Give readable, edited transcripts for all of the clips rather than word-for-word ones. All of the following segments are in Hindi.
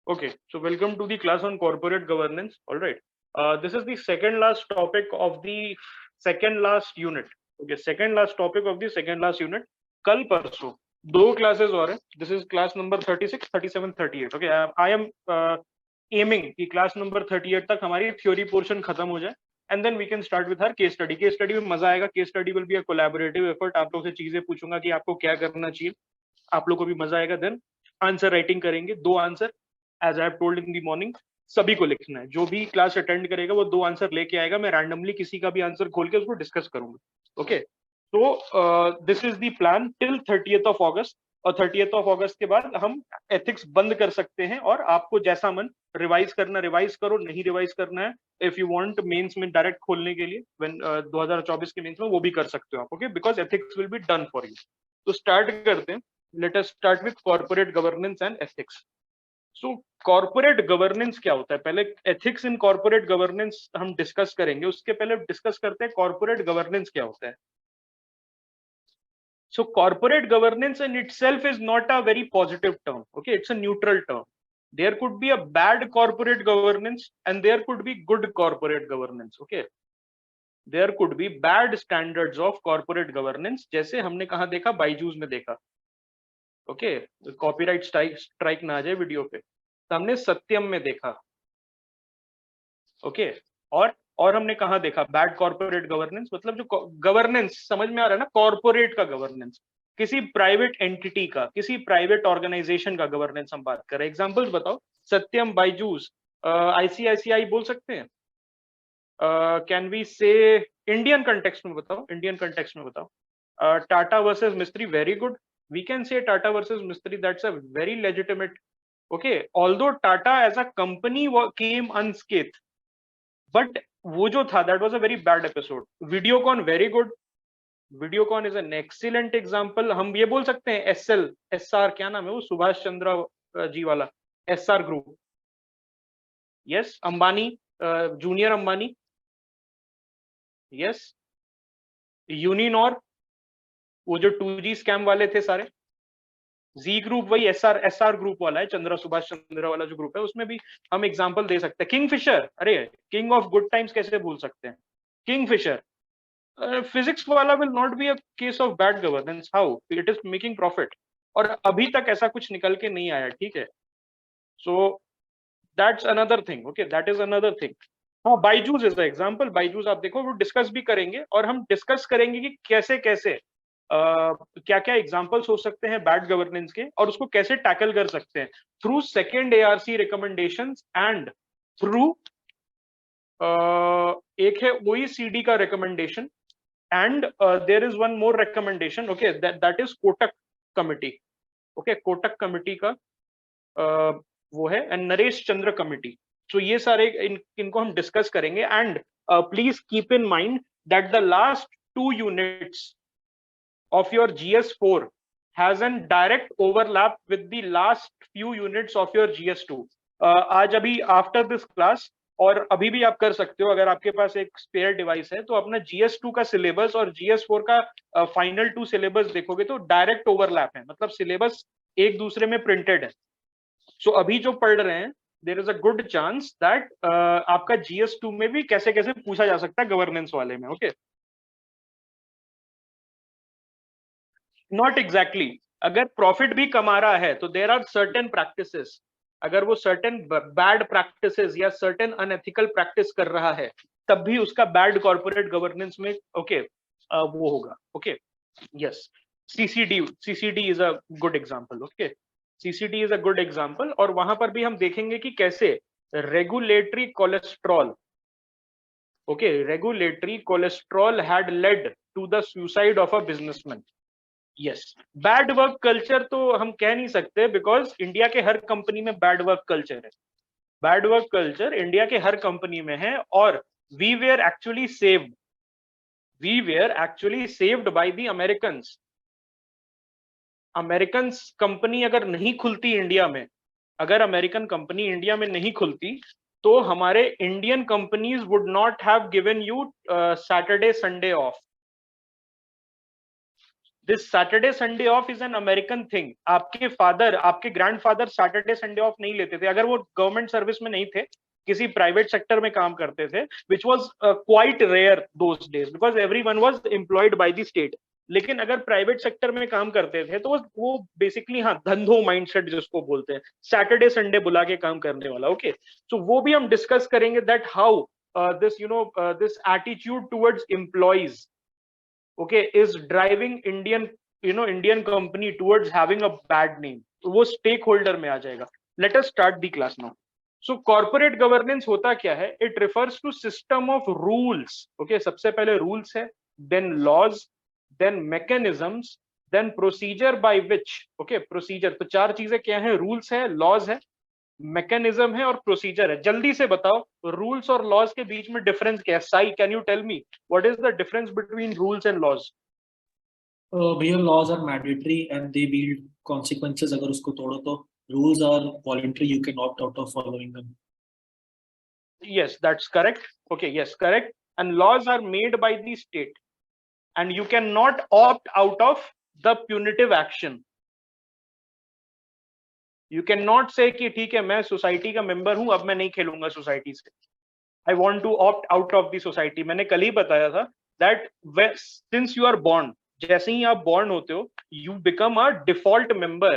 Okay, so welcome to the class on corporate governance. All right. This is the second last topic of the second last unit. Okay, second last topic of the second last unit. कल परसों दो classes और हैं. This is class number 36, 37, 38. Okay, I am aiming कि class number 38 तक हमारी theory portion खत्म हो जाए. And then we can start with our case study. Case study में मजा आएगा. Case study will be a collaborative effort. आप लोग से चीजें पूछूंगा कि आपको क्या करना चाहिए. आप लोग को भी मजा आएगा. Then आंसर राइटिंग करेंगे. दो answer as I told in the morning सभी को लिखना है. जो भी क्लास अटेंड करेगा वो दो आंसर लेके आएगा. मैं रैंडमली किसी का भी आंसर खोल के उसको डिस्कस करूंगा. ओके, तो this is the plan till 30th of अगस्त. और 30th ऑफ अगस्त के बाद हम एथिक्स बंद कर सकते हैं और आपको जैसा मन रिवाइज करना रिवाइज करो, नहीं रिवाइज करना है इफ यू वांट मेंस में डायरेक्ट खोलने के लिए 2024 के मेंस में वो भी कर सकते हो आप. Okay, because ethics will be done for you. तो स्टार्ट करते हैं. Let us start with corporate governance and ethics. So corporate governance क्या होता है? पहले एथिक्स इन कॉर्पोरेट गवर्नेंस हम डिस्कस करेंगे. उसके पहले डिस्कस करते हैं कॉर्पोरेट गवर्नेंस क्या होता है. So corporate governance in itself is not a very positive term. Okay, it's a neutral term. There could be a bad corporate governance and there could be good corporate governance. Okay, there could be bad standards of corporate governance. जैसे हमने कहा देखा, बाइजूस में देखा. ओके, कॉपीराइट स्ट्राइक ना आ जाए वीडियो पे. तो हमने सत्यम में देखा. ओके, और हमने कहा देखा बैड कॉर्पोरेट गवर्नेंस. मतलब जो गवर्नेंस समझ में आ रहा है ना, कॉर्पोरेट का गवर्नेंस, किसी प्राइवेट एंटिटी का, किसी प्राइवेट ऑर्गेनाइजेशन का गवर्नेंस हम बात कर रहे हैं. एग्जांपल्स बताओ. सत्यम, बाइजूस, आईसीआईसीआई बोल सकते हैं. कैन वी से इंडियन कंटेक्स्ट में बताओ, इंडियन कंटेक्स्ट में बताओ. टाटा वर्सेस मिस्त्री, very good. We can say Tata versus Mistry. That's a very legitimate. Okay, although Tata as a company came unscathed, but वो जो था that was a very bad episode. Videocon very good. Videocon is an excellent example. हम ये बोल सकते हैं SL, SR क्या नाम है वो, सुभाष चंद्र जी वाला SR group. Yes, Ambani, junior Ambani. Yes, Uninor, वो जो 2G स्कैम वाले थे सारे. जी ग्रुप वही एसआर ग्रुप वाला है, चंद्रा सुभाष चंद्रा वाला जो ग्रुप है, उसमें भी हम एग्जांपल दे सकते हैं. किंगफिशर, अरे किंग ऑफ गुड टाइम्स कैसे भूल सकते हैं. किंगफिशर फिजिक्स वाला will not be a case of bad governance. How it is making profit, और अभी तक ऐसा कुछ निकल के नहीं आया. ठीक है, so that's another thing. Okay, that is another thing. हाँ, Byju's is the example. Byju's आप देखो, वो डिस्कस भी करेंगे और हम डिस्कस करेंगे कि कैसे कैसे क्या क्या एग्जांपल्स हो सकते हैं बैड गवर्नेंस के, और उसको कैसे टैकल कर सकते हैं through second ARC recommendations and through एक है ओईसीडी का recommendation, and there is one more recommendation. Okay, that is Kotak committee. Okay, Kotak committee का वो है, and Naresh Chandra committee. So ये सारे इनको हम डिस्कस करेंगे. And please keep in mind that the last 2 units of your GS4 has a direct overlap with the last few units of your GS2. आज अभी आफ्टर दिस क्लास, और अभी भी आप कर सकते हो अगर आपके पास एक स्पेयर डिवाइस है, तो अपना GS2 का सिलेबस और GS4 का फाइनल 2 सिलेबस देखोगे तो डायरेक्ट ओवरलैप है. मतलब सिलेबस एक दूसरे में प्रिंटेड है. सो अभी जो पढ़ रहे हैं, there is a good chance that आपका GS2 में भी कैसे कैसे पूछा जा सकता है गवर्नेंस वाले में. Okay, not exactly. अगर प्रॉफिट भी कमा रहा है तो देर आर सर्टेन प्रैक्टिसेस. अगर वो सर्टेन बैड प्रैक्टिसेस या सर्टेन अनएथिकल प्रैक्टिस कर रहा है, तब भी उसका बैड कॉर्पोरेट गवर्नेंस में ओके वो होगा. Okay, yes, CCD is a good example. Okay, CCD is a good example. और वहां पर भी हम देखेंगे कि कैसे regulatory cholesterol, okay, regulatory cholesterol had led to the suicide of a businessman. Yes, bad work culture तो हम कह नहीं सकते, बिकॉज इंडिया के हर कंपनी में बैड वर्क कल्चर है. बैड वर्क कल्चर इंडिया के हर कंपनी में है. और we were actually saved, we were actually saved by the Americans. Americans company अगर नहीं खुलती इंडिया में, अगर अमेरिकन कंपनी इंडिया में नहीं खुलती, तो हमारे Indian companies would not have given you Saturday Sunday off. This Saturday Sunday off is an American thing. आपके ग्रैंडफादर सैटरडे संडे ऑफ नहीं लेते थे अगर वो गवर्नमेंट सर्विस में नहीं थे, किसी प्राइवेट सेक्टर में काम करते थे, which was quite rare those days because everyone was employed by the state. लेकिन अगर प्राइवेट सेक्टर में काम करते थे तो वो बेसिकली, हाँ, धंधो माइंडसेट जिसको बोलते हैं, सैटरडे संडे बुला के काम करने वाला। ओके, सो वो भी हम डिस्कस करेंगे that how this attitude towards employees, okay, is driving Indian company towards having a bad name। तो वो stakeholder में आ जाएगा। Let us start the class now। So corporate governance होता क्या है? It refers to system of rules। okay, सबसे पहले rules है, then laws, then mechanisms, then procedure by which, okay, procedure, तो चार चीजें क्या है? rules है, laws है, मैकेनिज्म है और प्रोसीजर है। जल्दी से बताओ रूल्स और लॉज के बीच में डिफरेंस क्या है? Sai, can you tell me what is the difference between rules and laws? भैया laws are mandatory and they build consequences अगर उसको तोड़ो तो। rules are voluntary, you can opt out of following them। yes, that's correct। okay, yes, correct। and laws are made by the state and you cannot opt out of the punitive action। you cannot say कि ठीक है मैं सोसाइटी का मेंबर हूं, अब मैं नहीं खेलूंगा सोसाइटी से, I want to opt out of the society। मैंने कल ही बताया था that since you are born, जैसे ही आप born होते हो, you become a default member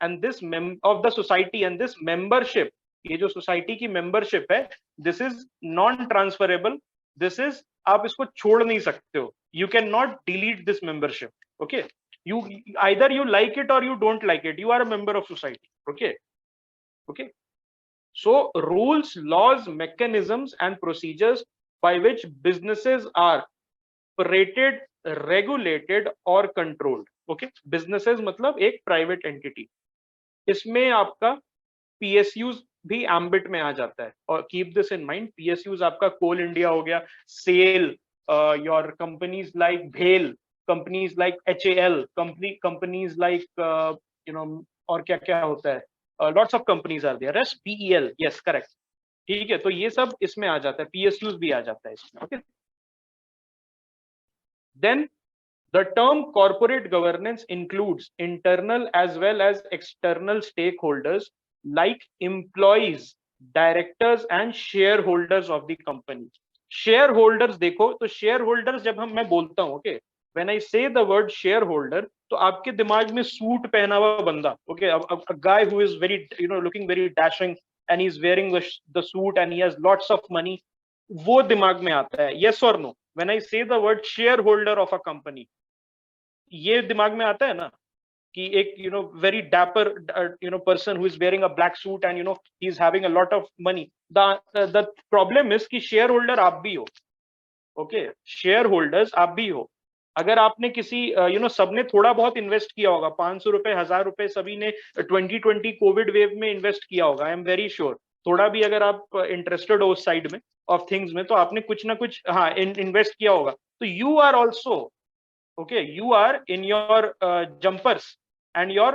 and this of the society and this membership, ये जो society की membership है, this is non transferable। this is, आप इसको छोड़ नहीं सकते हो। you cannot delete this membership। okay, you either you like it or you don't like it, you are a member of society। okay, okay। So rules, laws, mechanisms and procedures by which businesses are operated, regulated or controlled। okay, businesses मतलब एक private entity। इसमें आपका PSUs भी ambit में आ जाता है। और keep this in mind, PSUs आपका कोल इंडिया हो गया, सेल, your companies like भेल, companies like HAL, companies like और क्या क्या होता है, lots of companies are there। BEL, yes, correct। ठीक है, तो ये सब इसमें आ जाता है, PSUs भी आ जाता है इसमें। Okay, then the term corporate governance includes internal as well as external stakeholders like employees, directors and shareholders of the company। shareholders देखो तो shareholders जब मैं बोलता हूं, okay, when I say the word shareholder, तो आपके दिमाग में सूट पहना हुआ बंदा, okay, a guy who is very looking very dashing and he's wearing the suit and he has lots of money, वो दिमाग में आता है। yes or no? when I say the word shareholder of a company, ये दिमाग में आता है ना कि एक very dapper person who is wearing a black suit and he is having a lot of money। the problem is कि shareholder आप भी हो। okay, shareholders आप भी हो। अगर आपने किसी सबने थोड़ा बहुत इन्वेस्ट किया होगा, 500 रुपए, 1000 रुपए सभी ने 2020 कोविड वेव में इन्वेस्ट किया होगा, आई एम वेरी श्योर। थोड़ा भी अगर आप इंटरेस्टेड हो उस साइड में ऑफ थिंग्स में, तो आपने कुछ ना कुछ, हाँ, इन्वेस्ट किया होगा। तो you are also, okay, you are in your jumpers and your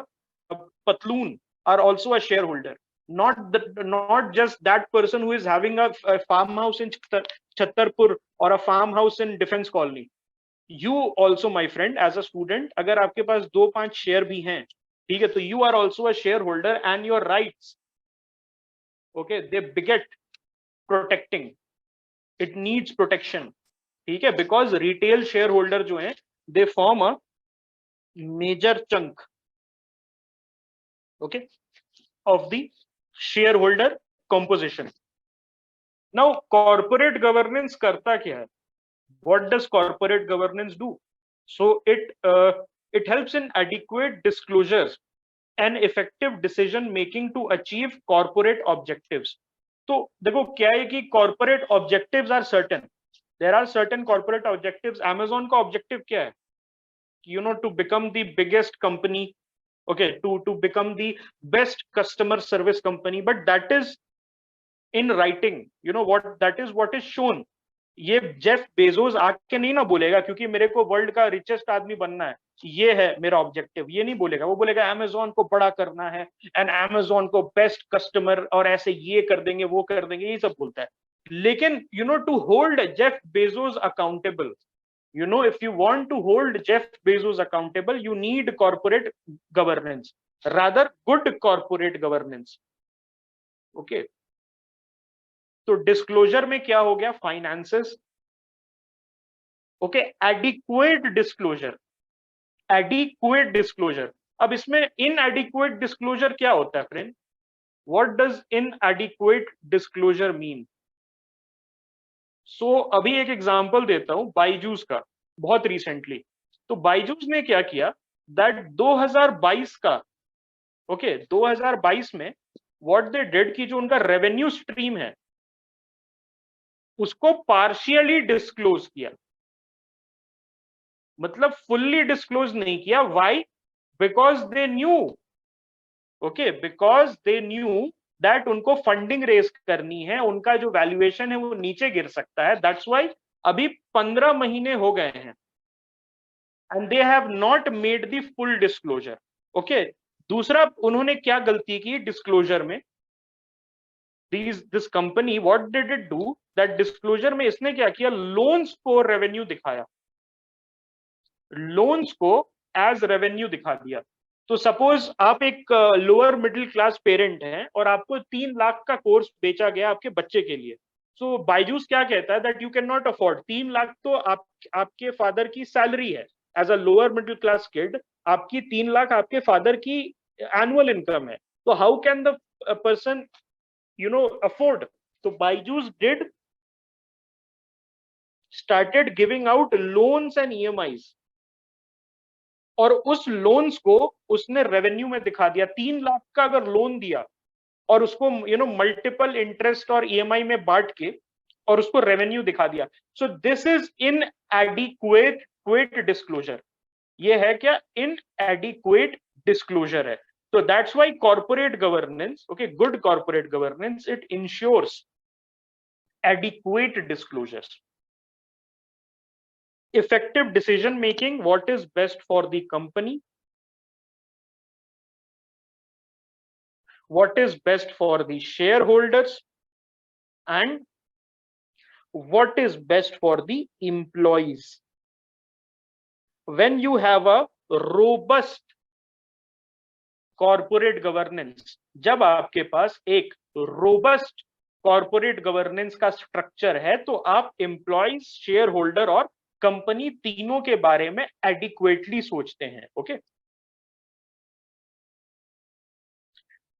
patloon are also a shareholder। not just that person who is having a farmhouse in Chhattarpur or a farmhouse in defense colony। you also, my friend, as a student, अगर आपके पास 2-5 शेयर भी हैं, ठीक है, तो you are also a shareholder and your rights, okay, they beget protecting, it needs protection। ठीक है, because retail shareholder जो हैं, they form a major chunk, okay, of the shareholder composition। now corporate governance करता क्या है? what does corporate governance do? so it helps in adequate disclosures and effective decision making to achieve corporate objectives। तो देखो क्या है कि corporate objectives are certain, there are certain corporate objectives। Amazon का objective क्या है? to become the biggest company, okay, to become the best customer service company, but that is in writing, what that is what is shown। ये जेफ बेजोस आके नहीं ना बोलेगा क्योंकि मेरे को वर्ल्ड का रिचेस्ट आदमी बनना है, ये है मेरा ऑब्जेक्टिव, ये नहीं बोलेगा। वो बोलेगा अमेजोन को बड़ा करना है एंड अमेजोन को बेस्ट कस्टमर और ऐसे ये कर देंगे वो कर देंगे, ये सब बोलता है। लेकिन to hold Jeff Bezos accountable, You know, if you want to hold Jeff Bezos accountable, you need corporate governance, rather good corporate governance. Okay. तो डिस्क्लोजर में क्या हो गया? Finances. Okay, adequate disclosure. Adequate disclosure. अब इसमें इनएडिक्वेट डिस्क्लोजर क्या होता है friend? What does inadequate disclosure mean? So अभी एक एग्जांपल देता हूं बायजूस का, बहुत रिसेंटली. तो बायजूस ने क्या किया दैट 2022 का, ओके 2022 में व्हाट दे डिड कि जो उनका रेवेन्यू स्ट्रीम है उसको पार्शियली डिस्क्लोज किया. मतलब फुल्ली डिस्क्लोज नहीं किया. Why? Because they knew, okay, because they knew that उनको फंडिंग रेज करनी है, उनका जो वैल्यूएशन है वो नीचे गिर सकता है. दैट्स व्हाई अभी 15 महीने हो गए हैं and they have not made the full disclosure. Okay, दूसरा उन्होंने क्या गलती की डिस्क्लोजर में? This company what did it do that disclosure में इसने क्या किया? लोन्स को रेवेन्यू दिखाया, लोन्स को एज रेवेन्यू दिखा दिया. तो सपोज आप एक लोअर मिडिल क्लास पेरेंट हैं और आपको 3 लाख का कोर्स बेचा गया आपके बच्चे के लिए. सो बायजूस क्या कहता है that you can not afford 3 lakh, तो आपके फादर की सैलरी है as a lower middle class kid, आपकी 3 लाख आपके फादर की एनुअल इनकम है. तो how can the person afford? तो Byju's did started giving out loans and EMIs, और उस लोन्स को उसने रेवेन्यू में दिखा दिया. 3 लाख का अगर लोन दिया और उसको मल्टीपल इंटरेस्ट और ईएमआई में बांट के और उसको रेवेन्यू दिखा दिया. So this is inadequate disclosure. ये है क्या? इनएडिक्वेट डिस्क्लोजर है. तो that's why corporate governance, okay, good corporate governance, it ensures adequate disclosures. Effective decision making, what is best for the company, what is best for the shareholders, and what is best for the employees. When you have a robust corporate governance, जब आपके पास एक robust corporate governance का स्ट्रक्चर है तो आप एम्प्लॉइज, शेयर होल्डर और कंपनी तीनों के बारे में एडिक्वेटली सोचते हैं. Okay,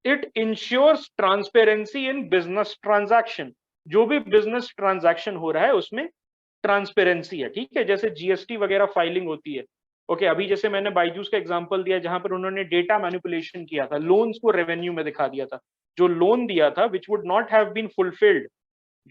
it ensures transparency in business transaction. जो भी बिजनेस ट्रांजैक्शन हो रहा है उसमें ट्रांसपेरेंसी है. ठीक है, जैसे जीएसटी वगैरह फाइलिंग होती है. ओके, अभी जैसे मैंने बायजूस का एग्जांपल दिया जहां पर उन्होंने डेटा मैनिपुलेशन किया था, लोन्स को रेवेन्यू में दिखा दिया था. जो लोन दिया था which would not have been fulfilled,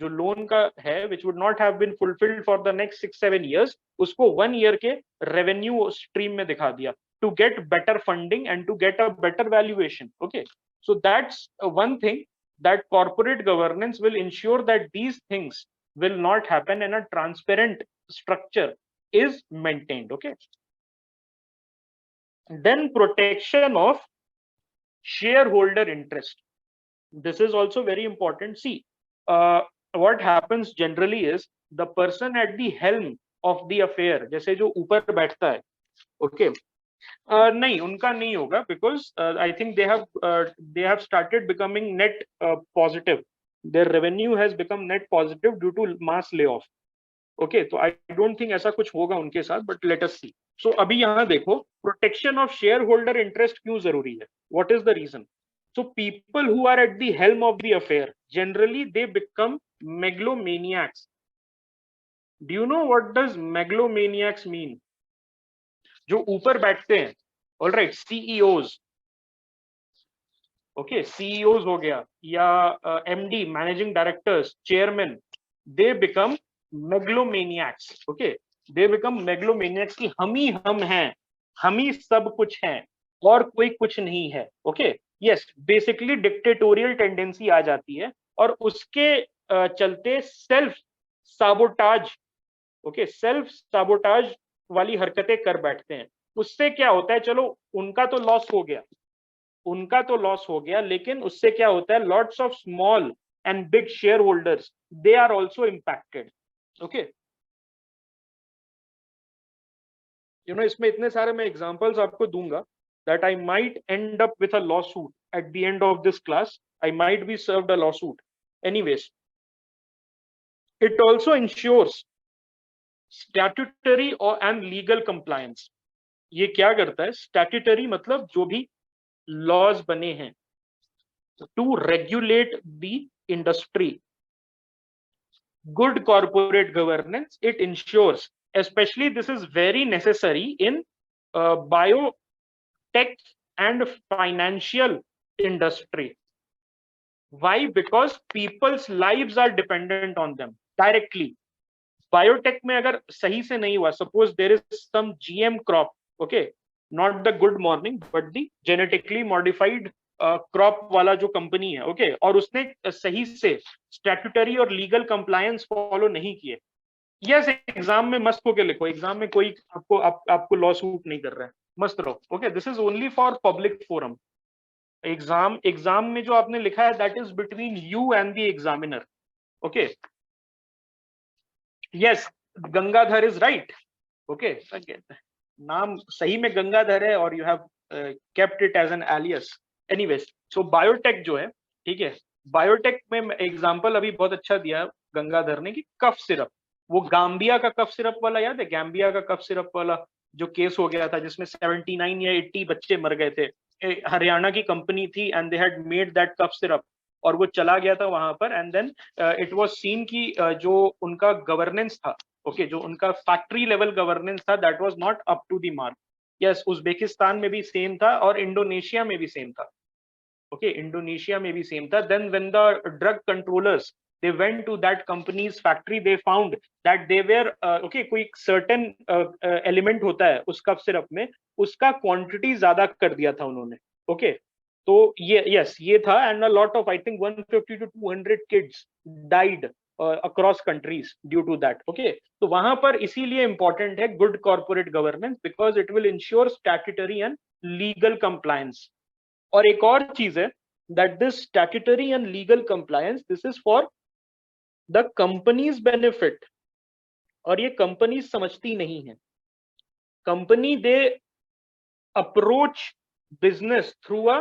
जो लोन का है which would not have been fulfilled for the next 6-7 years, उसको 1 year के रेवेन्यू स्ट्रीम में दिखा दिया to get better funding and to get a better valuation. Okay, so that's one thing that corporate governance will ensure that these things will not happen and a transparent structure is maintained. Okay, then protection of shareholder interest, this is also very important. See, what happens generally is the person at the helm of the affair, जैसे जो ऊपर बैठता है, okay, नहीं उनका नहीं होगा because I think they have started becoming net positive. Their revenue has become net positive due to mass lay off. Okay, तो आई डोंट थिंक ऐसा कुछ होगा उनके साथ, बट लेट अस सी. सो अभी यहाँ देखो, protection of shareholder interest क्यों जरूरी है? What is the reason? So people who are at the helm of the affair generally they become megalomaniacs. Do you know what does megalomaniacs mean? जो ऊपर बैठते हैं, all right, CEOs, okay, CEOs हो गया या MD, managing directors, chairman, they become megalomaniacs. Okay, they become megalomaniacs की हम हैं, हम ही सब कुछ हैं और कोई कुछ नहीं है. Okay, yes, basically dictatorial tendency आ जाती है और उसके चलते self sabotage, okay, self sabotage वाली हरकतें कर बैठते हैं. उससे क्या होता है? चलो उनका तो लॉस हो गया, उनका तो लॉस हो गया, लेकिन उससे क्या होता है? Lots of small and big share holders, they are also impacted. Okay, इसमें इतने सारे मैं एग्जांपल्स आपको दूंगा that I might end up with a lawsuit at the end of this class. I might be served a lawsuit. Anyways, it also ensures statutory and legal compliance. ये क्या करता है? Statutory मतलब जो भी laws बने हैं to regulate the industry. Good corporate governance, it ensures, especially this is very necessary in biotech and financial industry. Why? Because people's lives are dependent on them directly. Biotech में अगर सही से नहीं हुआ, suppose there is some GM crop, okay, not the good morning, but the genetically modified crop वाला जो कंपनी है, okay, और उसने सही से statutory और legal compliance follow नहीं किए, yes, एग्जाम में मस्त होके लिखो, एग्जाम में कोई आपको लॉ सूट नहीं कर रहा है, मस्त रहो, okay, this is only for public forum. Exam में जो आपने लिखा है that is between you and the examiner, okay. Yes, Gangadhar is right, okay, नाम सही में गंगाधर है और you have kept it as an alias. Anyways, so biotech जो है, ठीक है, बायोटेक में एग्जांपल अभी बहुत अच्छा दिया गंगाधर ने कि कफ सिरप, वो गाम्बिया का कफ सिरप वाला याद है? गैम्बिया का कफ सिरप वाला जो केस हो गया था जिसमें 79 या 80 बच्चे मर गए थे. हरियाणा की कंपनी थी and they had made that cough syrup और वो चला गया था वहां पर and then it was seen कि जो उनका गवर्नेंस था, ओके, जो उनका फैक्ट्री लेवल गवर्नेंस था that was not up to the mark. Yes, Uzbekistan में भी सेम था और इंडोनेशिया में भी सेम था, ओके, इंडोनेशिया में भी सेम था. Then when the drug controllers they went to that company's factory, they found that they were okay, कोई certain element होता है उस कफ सिरप में, उसका क्वांटिटी ज्यादा कर दिया था उन्होंने, ओके. तो ये यस, ये था and a lot of, I think 150 to 200 kids died across countries due to that, okay. तो वहां पर इसीलिए इंपॉर्टेंट है good corporate governance because it will ensure statutory and legal compliance. और एक और चीज है that this statutory and legal compliance, this is for the companies benefit. और ये कंपनी समझती नहीं है. Company they approach business through a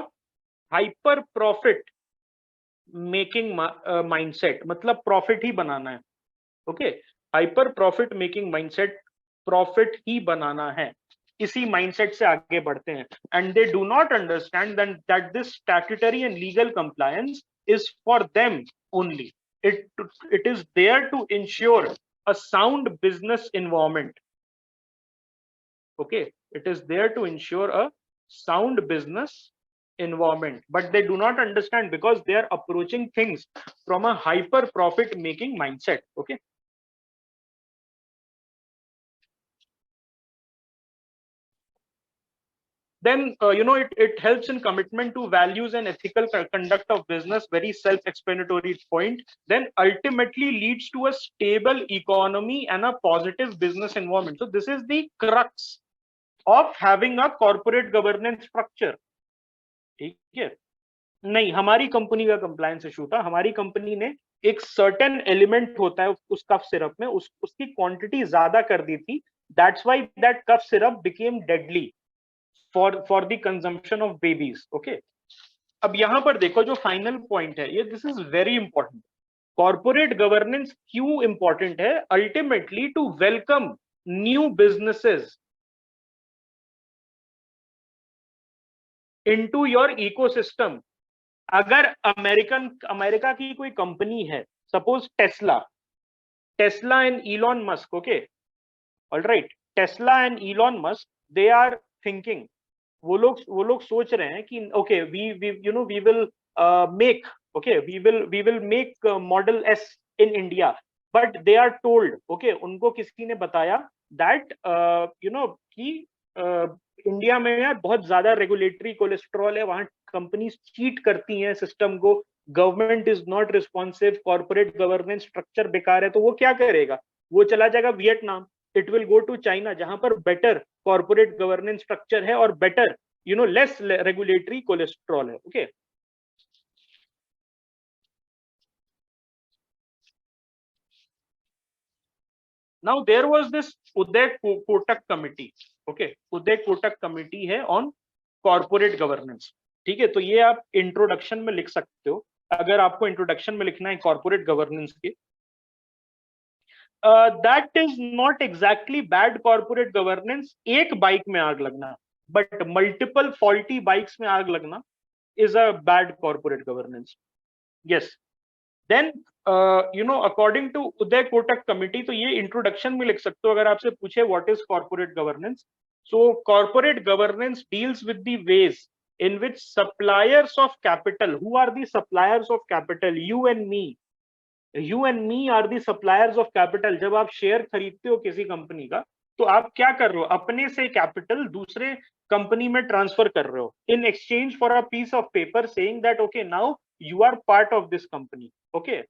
hyper profit making mindset, मतलब प्रॉफिट ही बनाना है, okay. Hyper profit making mindset, profit ही बनाना है, इसी माइंडसेट से आगे बढ़ते हैं. And they do not understand that this statutory and legal compliance is for them only. It is there to ensure a sound business environment, okay, it is there to ensure a sound business environment, but they do not understand because they are approaching things from a hyper profit making mindset, okay. Then it helps in commitment to values and ethical conduct of business, very self-explanatory point. Then ultimately leads to a stable economy and a positive business environment. So this is the crux of having a corporate governance structure, ठीक है. नहीं, हमारी कंपनी का कंप्लायंस इशू था. हमारी कंपनी ने एक सर्टेन एलिमेंट होता है उस कफ सिरप में, उसकी क्वांटिटी ज्यादा कर दी थी. That's why that cough syrup became deadly for the consumption of babies, okay. अब यहां पर देखो जो फाइनल पॉइंट है, ये this is very important. Corporate governance क्यों इंपॉर्टेंट है? Ultimately to welcome new businesses into your ecosystem. अगर अमेरिका की कोई कंपनी है, suppose Tesla and Elon Musk, okay, alright, Tesla and Elon Musk, they are thinking, वो लोग सोच रहे हैं कि okay, we will make, okay, we will make model S in India, but they are told, okay, उनको किसी ने बताया दैट कि इंडिया में यार बहुत ज्यादा रेगुलेटरी कोलेस्ट्रॉल है, वहां कंपनीज चीट करती हैं सिस्टम को, government is not responsive, corporate governance structure बेकार है. तो वो क्या करेगा? वो चला जाएगा Vietnam, it will go to China, जहां पर बेटर कॉर्पोरेट गवर्नेंस स्ट्रक्चर है और बेटर लेस रेगुलेटरी कोलेस्ट्रॉल है, okay. Now there was this Uday Kotak committee, okay, Uday Kotak committee है ऑन कॉर्पोरेट गवर्नेंस। ठीक है, तो ये आप इंट्रोडक्शन में लिख सकते हो, अगर आपको इंट्रोडक्शन में लिखना है कॉर्पोरेट गवर्नेंस के। That is not exactly bad corporate governance, एक बाइक में आग लगना, बट मल्टीपल फॉल्टी बाइक्स में आग लगना is a bad corporate governance. Yes. Then, according to Uday Kotak committee, तो ये introduction में लिख सकते हो अगर आपसे पूछे what is corporate governance. So corporate governance deals with the ways in which suppliers of capital, who are the suppliers of capital? You and me. You and me are the suppliers of capital. जब आप शेयर खरीदते हो किसी कंपनी का, तो आप क्या कर रहे हो, अपने से कैपिटल दूसरे कंपनी में ट्रांसफर कर रहे हो in exchange for a piece of paper saying that okay now you are part of this company. Okay,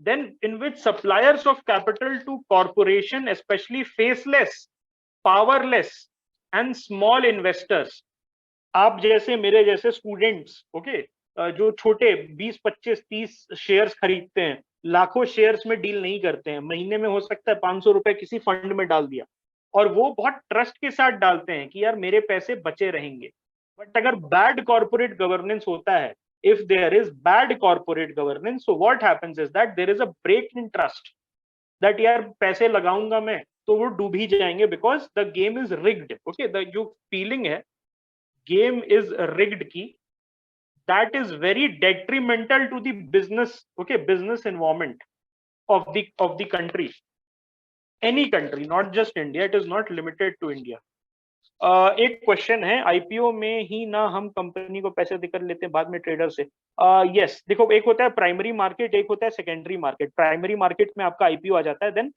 then in which suppliers of capital to corporation, especially faceless, powerless and small investors, आप जैसे मेरे जैसे स्टूडेंट्स, ओके, जो छोटे 20, 25, 30 शेयर्स खरीदते हैं, लाखों शेयर्स में डील नहीं करते हैं, महीने में हो सकता है 500 रुपए किसी फंड में डाल दिया, और वो बहुत ट्रस्ट के साथ डालते हैं कि यार मेरे पैसे बचे रहेंगे। बट अगर बैड कॉर्पोरेट गवर्नेंस होता है, if there is bad corporate governance, so what happens is that there is a break in trust, that यार पैसे लगाऊंगा मैं तो वो डूब ही जाएंगे, because the game is rigged. Okay, the जो फीलिंग है game is rigged की, that is very detrimental to the business, okay, business environment of the country, any country, not just India, it is not limited to India. एक क्वेश्चन है, आईपीओ में ही ना हम कंपनी को पैसे देकर लेते हैं बाद में ट्रेडर से? यस, देखो, एक होता है प्राइमरी मार्केट, एक होता है सेकेंडरी मार्केट। प्राइमरी मार्केट में आपका आईपीओ आ जाता है, देन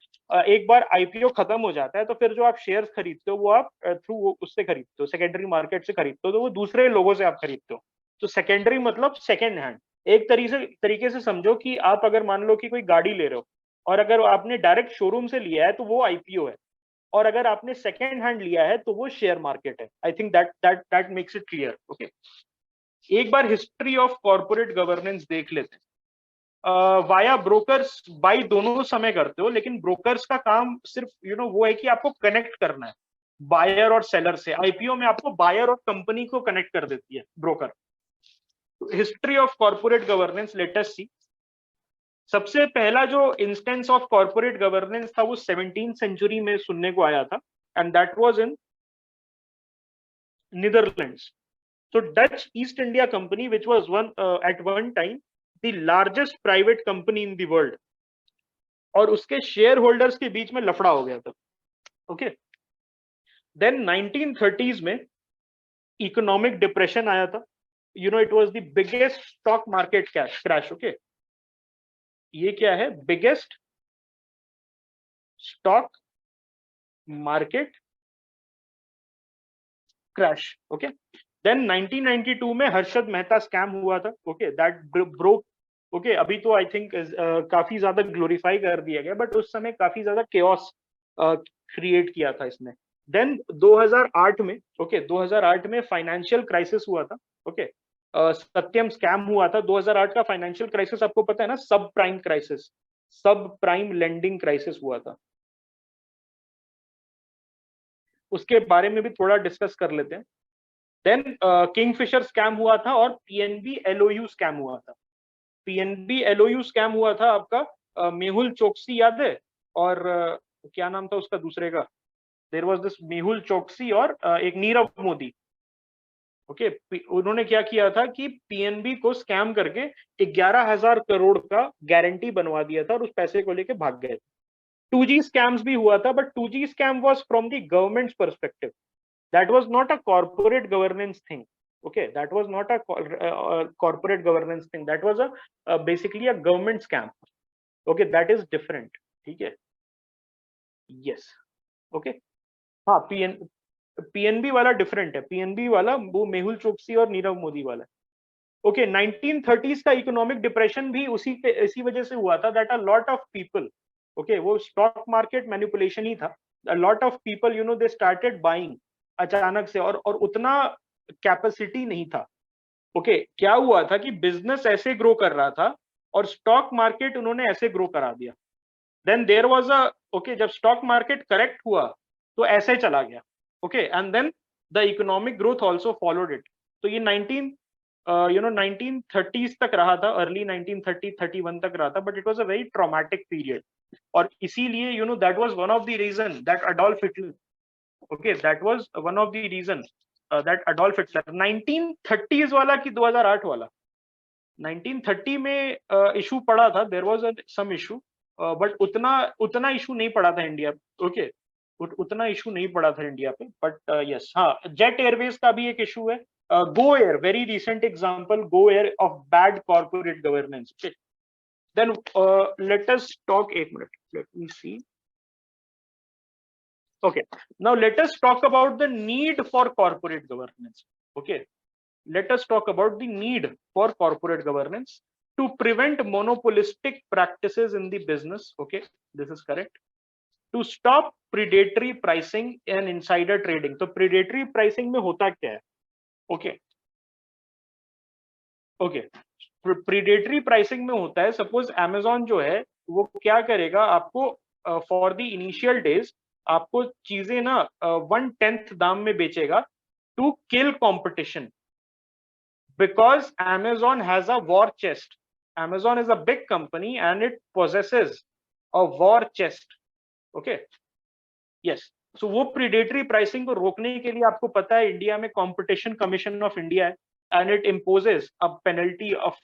एक बार आईपीओ खत्म हो जाता है तो फिर जो आप शेयर्स खरीदते हो वो आप थ्रू उससे खरीदते हो, सेकेंडरी मार्केट से खरीदते हो, तो वो दूसरे लोगों से आप खरीदते हो। तो सेकेंडरी मतलब सेकेंड हैंड। एक तरीके से समझो कि आप अगर मान लो कि कोई गाड़ी ले रहे हो, और अगर आपने डायरेक्ट शोरूम से लिया है तो वो आईपीओ है, और अगर आपने सेकेंड हैंड लिया है तो वो शेयर मार्केट है। I think that makes it clear. Okay, एक बार हिस्ट्री ऑफ कॉर्पोरेट गवर्नेंस देख लेते हैं। वाया ब्रोकर्स, बाई दोनों समय करते हो, लेकिन ब्रोकर्स का काम सिर्फ वो है कि आपको कनेक्ट करना है बायर और सेलर से। आईपीओ में आपको बायर और कंपनी को कनेक्ट कर देती है broker. History of corporate governance, let us see. सबसे पहला जो इंस्टेंस ऑफ कॉर्पोरेट गवर्नेंस था वो 17th सेंचुरी में सुनने को आया था, and that was in Netherlands. तो Dutch East India Company, which was at one time the largest private company in the world, और उसके शेयर होल्डर्स के बीच में लफड़ा हो गया था। ओके, देन 1930s में इकोनॉमिक डिप्रेशन आया था। It was the biggest stock market crash. Okay, ये क्या है? Biggest stock market crash. Okay, then 1992 में हर्षद मेहता स्कैम हुआ था। Okay, that broke. ओके, अभी तो आई थिंक काफी ज्यादा ग्लोरीफाई कर दिया गया, बट उस समय काफी ज्यादा केओस क्रिएट किया था इसने। देन 2008 में, ओके, 2008 में फाइनेंशियल क्राइसिस हुआ था। ओके, सत्यम स्कैम हुआ था। 2008 का फाइनेंशियल क्राइसिस आपको पता है ना, सब प्राइम क्राइसिस, सब प्राइम लेंडिंग क्राइसिस हुआ था। उसके बारे में भी थोड़ा डिस्कस कर लेते हैं। देन किंगफिशर स्कैम हुआ था, और पीएनबी एलओयू स्कैम हुआ था। पीएनबी एलओयू स्कैम हुआ था आपका, मेहुल चोकसी याद है, और क्या नाम था उसका दूसरे का? There was this Mehul Choksi और एक नीरव मोदी। ओके, उन्होंने क्या किया था कि पीएनबी को स्कैम करके 11,000 करोड़ का गारंटी बनवा दिया था, और उस पैसे को लेके भाग गए। 2G स्कैम्स भी हुआ था, but 2G scam was from the governments perspective, that was not a corporate governance thing. Okay, that was not a corporate governance thing, that was basically a government scam. Okay, that is different. ठीक है, yes, okay, हाँ, पीएनबी वाला डिफरेंट है। पीएनबी वाला वो मेहुल चोकसी और नीरव मोदी वाला। ओके, 1930s का इकोनॉमिक डिप्रेशन भी इसी वजह से हुआ था, that a lot of people, okay, वो स्टॉक मार्केट मैनिपुलेशन ही था। अ lot of people they started buying अचानक से, और उतना कैपेसिटी नहीं था। ओके, क्या हुआ था कि बिजनेस ऐसे ग्रो कर रहा था और स्टॉक मार्केट उन्होंने ऐसे ग्रो करा दिया। Then there was a, okay, जब स्टॉक मार्केट करेक्ट हुआ तो ऐसे चला गया, okay, and then the economic growth also followed it. तो ये 1930s तक रहा था, अर्ली 1930-31 तक रहा था, but it was a very traumatic period. और इसीलिए that was one of the reason that Adolf Hitler, okay, that was one of the reason that Adolf Hitler 1930s वाला कि 2008 वाला, 1930 में इशू पड़ा था, there was some issue, but उतना उतना इशू नहीं पड़ा था इंडिया, ओके, उतना इशू नहीं पड़ा था इंडिया पे, बट यस, हाँ, जेट एयरवेज का भी एक इशू है। Go Air, very recent example, Go Air of bad corporate governance. Okay, then let us talk, एक minute, let me see. Okay, now let us talk about the need for corporate governance. Okay, let us talk about the need for corporate governance to prevent monopolistic practices in the business. Okay, this is correct. To stop predatory pricing and insider trading. तो predatory pricing में होता क्या है? Okay, okay. Predatory pricing में होता है, suppose Amazon जो है वो क्या करेगा, आपको for the initial days आपको चीजें ना 1/10 दाम में बेचेगा to kill competition, because Amazon has a war chest. Amazon is a big company and it possesses a war chest. Okay, yes. So वो predatory pricing को रोकने के लिए, आपको पता है इंडिया में competition commission of India है, and it imposes a penalty of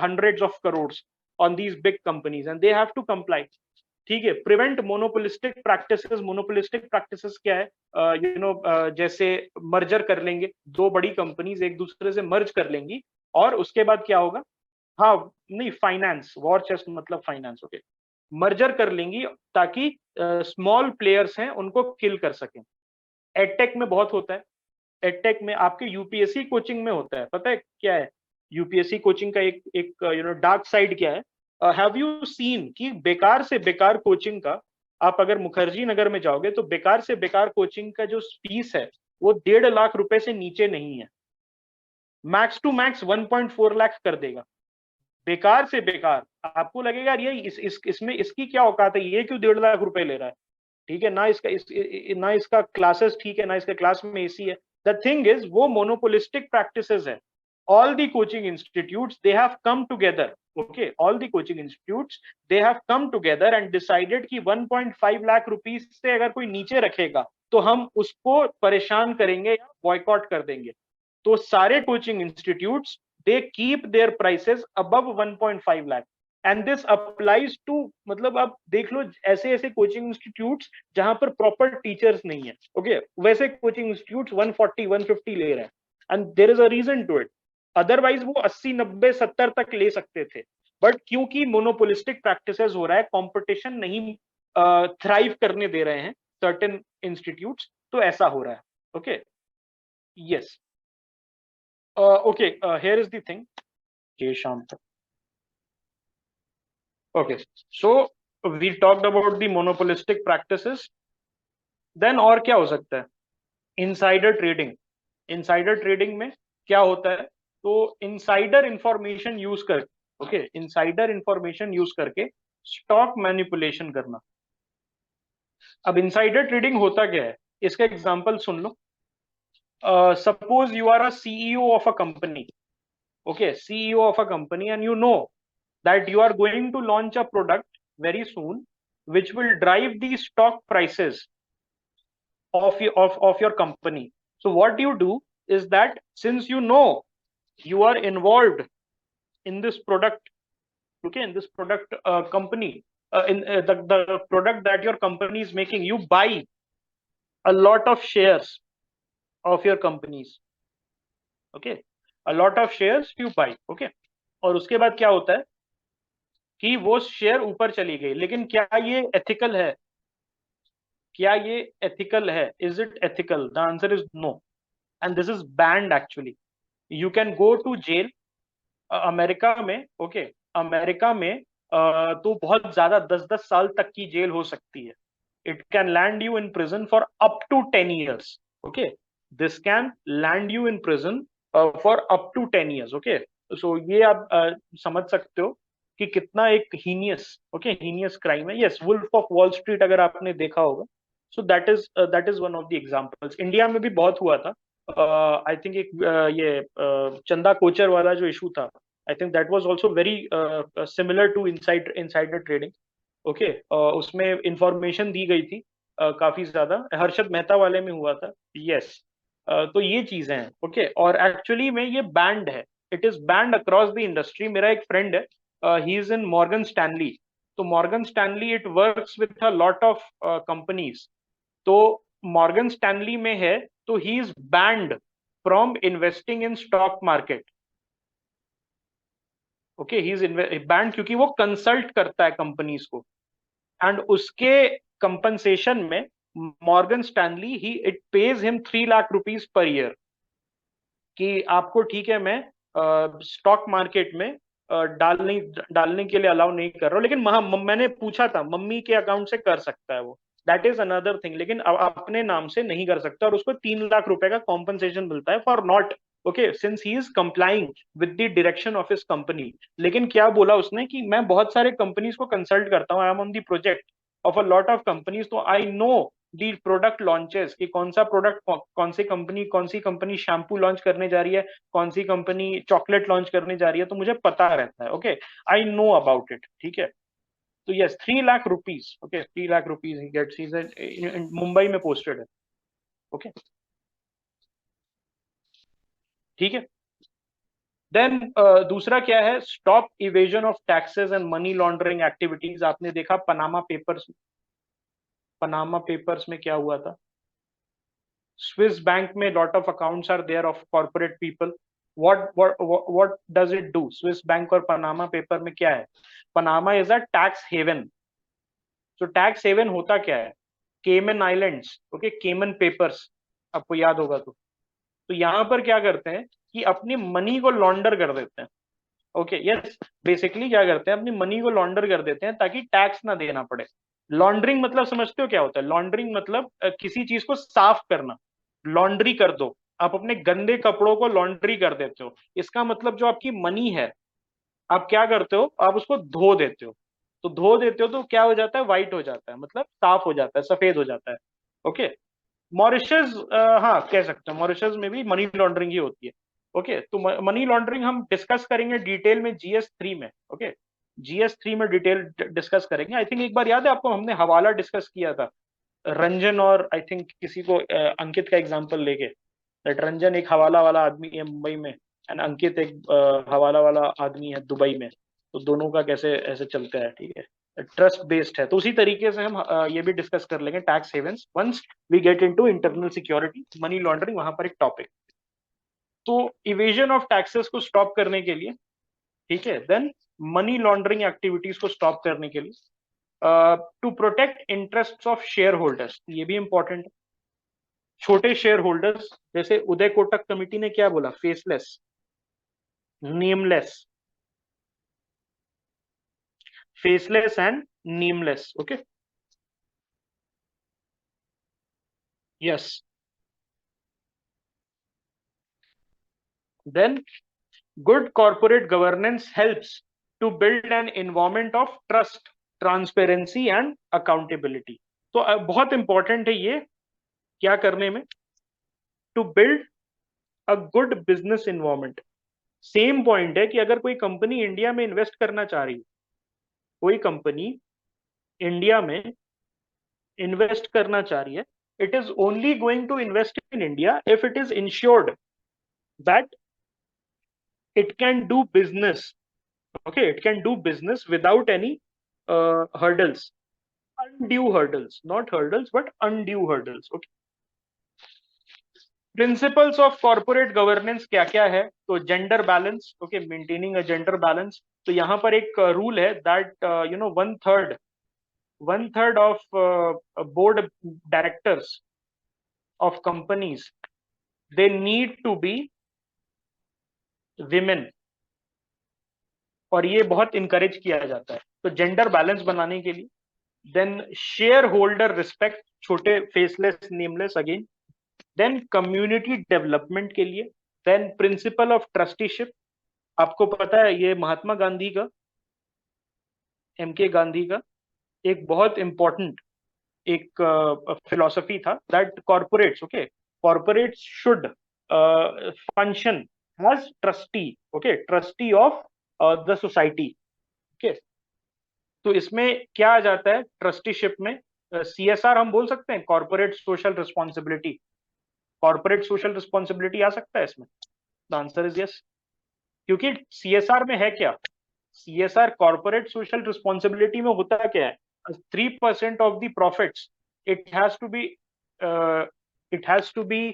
hundreds of crores on these big companies and they have to comply. ठीक है, prevent monopolistic practices. Monopolistic practices क्या है, जैसे मर्जर कर लेंगे, दो बड़ी कंपनीज एक दूसरे से मर्ज कर लेंगी, और उसके बाद क्या होगा, हाँ नहीं, फाइनेंस, वॉर चेस्ट मतलब फाइनेंस, ओके, मर्जर कर लेंगी ताकि स्मॉल प्लेयर्स हैं उनको किल कर सकें। एडटेक में बहुत होता है, एडटेक में आपके यूपीएससी कोचिंग में होता है, पता है क्या है यूपीएससी कोचिंग का एक डार्क साइड क्या है? हैव यू सीन कि बेकार से बेकार कोचिंग का, आप अगर मुखर्जी नगर में जाओगे तो बेकार से बेकार कोचिंग का जो फीस है वो 1.5 लाख रुपए से नीचे नहीं है, मैक्स टू मैक्स 1.4 लाख कर देगा, बेकार से बेकार। आपको लगेगा ये इसमें इसकी क्या औकात है, ये क्यों 1.5 लाख रुपए ले रहा है, ठीक है ना, ना इसका क्लासेस ठीक है, ना इसके क्लास में एसी है। द थिंग इज वो मोनोपोलिस्टिक प्रैक्टिसेस है। all the coaching institutes, they have come together, okay, all the coaching institutes, they have come together and decided कि 1.5 लाख रुपीस से अगर कोई नीचे रखेगा तो हम उसको परेशान करेंगे या बॉयकॉट कर देंगे। तो सारे coaching institutes, they keep their prices above 1.5 lakh and this applies to, मतलब आप देख लो ऐसे ऐसे कोचिंग इंस्टीट्यूट्स जहां पर प्रॉपर टीचर्स नहीं है, ओके, वैसे कोचिंग इंस्टीट्यूट्स 140 150 ले रहे हैं, and there is a reason to it. Otherwise वो 80 90 70 तक ले सकते थे, बट क्योंकि मोनोपोलिस्टिक प्रैक्टिसेस हो रहा है, कंपटीशन नहीं थ्राइव करने दे रहे हैं सर्टेन इंस्टीट्यूट्स, तो ऐसा हो रहा है। Okay, yes, okay, here is the thing, ये शाम तक। Okay, so we talked about the monopolistic practices, then और क्या हो सकता है? Insider trading. इनसाइडर ट्रेडिंग में क्या होता है? तो इनसाइडर इंफॉर्मेशन यूज कर, ओके, इनसाइडर इंफॉर्मेशन यूज करके स्टॉक मैनिपुलेशन करना। अब इनसाइडर ट्रेडिंग होता क्या है, इसका एग्जांपल सुन लो। Suppose you are a CEO of a company, okay, CEO of a company, and you know that you are going to launch a product very soon which will drive the stock prices of your company. So what you do is that since you know you are involved in this product, okay, in this product company, in the product that your company is making, you buy a lot of shares of your companies, okay, a lot of shares you buy, okay, और उसके बाद क्या होता है कि वो शेयर ऊपर चली गई, लेकिन क्या ये एथिकल है? क्या ये एथिकल है? Is it ethical? The answer is no, and this is banned actually. You can go to jail America में, ओके, अमेरिका में तो बहुत ज्यादा 10-10 साल तक की जेल हो सकती है। It can land you in prison for up to 10 years, okay, this can land you in prison for up to 10 years, okay. So ये आप समझ सकते हो कि कितना एक हीनियस, ओके, हीनियस क्राइम है। Yes, Wolf of Wall Street अगर आपने देखा होगा, so that is one of the examples. India में भी बहुत हुआ था. आई थिंक एक ये चंदा कोचर वाला जो इशू था, I think that was also very similar to insider trading. Okay, उसमें इंफॉर्मेशन दी गई थी काफी ज्यादा. हर्षद मेहता वाले में हुआ था. यस. तो ये चीजें हैं. ओके, और एक्चुअली में ये बैंड है. It is banned across the industry. मेरा एक फ्रेंड है, he is in Morgan Stanley. तो Morgan Stanley it works with a lot of companies. तो मॉर्गन स्टैनली में है, तो he is banned from investing in stock market. Okay, he is banned क्योंकि वो कंसल्ट करता है कंपनीज को. एंड उसके कंपनसेशन में Morgan Stanley he it pays him 3 lakh rupees per year कि आपको ठीक है मैं स्टॉक मार्केट में डालने के लिए अलाउ नहीं कर रहा हूँ, लेकिन मैंने पूछा था मम्मी के अकाउंट से कर सकता है वो. That is another thing. लेकिन अपने नाम से नहीं कर सकता, और उसको 3 लाख रुपए का कॉम्पनसेशन मिलता है for not. Okay, since he is complying with the direction of his company. लेकिन क्या बोला उसने कि मैं बहुत सारे कंपनीज को कंसल्ट करता हूँ, I am on the project of a lot of companies, तो I know the product launches कि कौन सा प्रोडक्ट कौन सी कंपनी शैम्पू लॉन्च करने जा रही है, कौन सी कंपनी चॉकलेट लॉन्च करने जा रही है, तो मुझे पता रहता है. Okay, I know about it. ठीक है. तो yes, 3 lakh rupees. Okay, 3 lakh rupees ही गेट्स. मुंबई में पोस्टेड है. ओके, ठीक है. देन दूसरा क्या है, stop evasion of taxes and money laundering activities. आपने देखा पनामा पेपर्स में क्या हुआ था. स्विस बैंक में lot of accounts are there of corporate people. what does it do? Swiss bank और पनामा पेपर में क्या है. Panama is a tax haven. तो टैक्स हेवन होता क्या है, केमन आइलैंड्स. ओके, केमन पेपर्स आपको याद होगा. तो यहाँ पर क्या करते हैं कि अपनी मनी को लॉन्डर कर देते हैं. ओके, यस, बेसिकली क्या करते हैं, अपनी मनी को लॉन्डर कर देते हैं ताकि टैक्स ना देना पड़े. लॉन्ड्रिंग मतलब समझते हो क्या होता है. लॉन्ड्रिंग मतलब किसी चीज को साफ करना. लॉन्ड्री कर दो, आप अपने गंदे कपड़ों को लॉन्ड्री कर देते हो. इसका मतलब जो आपकी मनी है, आप क्या करते हो, आप उसको धो देते हो. तो धो देते हो तो क्या हो जाता है, व्हाइट हो जाता है, मतलब साफ हो जाता है, सफेद हो जाता है. ओके. मॉरिशस, हाँ कह सकते हो, मॉरिशस में भी मनी लॉन्ड्रिंग ही होती है. ओके, तो मनी लॉन्ड्रिंग हम डिस्कस करेंगे डिटेल में GS3 में. ओके, GS3 में डिटेल डिस्कस करेंगे. आई थिंक एक बार याद है आपको, हमने हवाला डिस्कस किया था, रंजन और आई थिंक किसी को अंकित का एग्जांपल लेके. दैट रंजन एक हवाला वाला आदमी है मुंबई में, एंड अंकित एक हवाला वाला आदमी है दुबई में. तो दोनों का कैसे ऐसे चलता है. ठीक है, ट्रस्ट बेस्ड है. तो उसी तरीके से हम ये भी डिस्कस कर लेंगे tax havens once we get into internal security. Money laundering वहां पर एक टॉपिक. तो इवेजन ऑफ टैक्सेस को स्टॉप करने के लिए, ठीक है, देन मनी लॉन्ड्रिंग एक्टिविटीज को स्टॉप करने के लिए, to protect interest of share holders, ये भी इंपॉर्टेंट है. छोटे शेयर होल्डर्स, जैसे उदय कोटक कमिटी ने क्या बोला, faceless, nameless, faceless and nameless. Okay, yes. Then good corporate governance helps to build an environment of trust, transparency and accountability. तो बहुत इंपॉर्टेंट है ये क्या करने में, to build a good business environment. Same point है कि अगर कोई कंपनी इंडिया में इन्वेस्ट करना चाह रही है, कोई कंपनी इंडिया में इन्वेस्ट करना चाह रही है, it is only going to invest in India if it is insured that it can do business. Okay, it can do business without any hurdles, undue hurdles, not hurdles but undue hurdles. Okay, principles of corporate governance क्या क्या है, तो gender balance. Okay, maintaining a gender balance. तो यहाँ पर एक रूल है that you know one third of board directors of companies, they need to be women, और ये बहुत इंकरेज किया जाता है. तो जेंडर बैलेंस बनाने के लिए, देन शेयर होल्डर रिस्पेक्ट, छोटे faceless nameless again, then community development के लिए, देन प्रिंसिपल ऑफ ट्रस्टीशिप. आपको पता है ये महात्मा गांधी का, MK गांधी का एक बहुत इंपॉर्टेंट एक फिलोसफी था that corporates, okay, corporates should function as trustee, okay, trustee of the society, okay. तो इसमें क्या आ जाता है ट्रस्टीशिप में? CSR हम बोल सकते हैं, corporate social responsibility, corporate social responsibility आ सकता है इसमें? द आंसर इज यस, क्योंकि CSR में है क्या? CSR कॉर्पोरेट सोशल रिस्पॉन्सिबिलिटी में होता क्या है? 3% of the profits, it has to be it has to be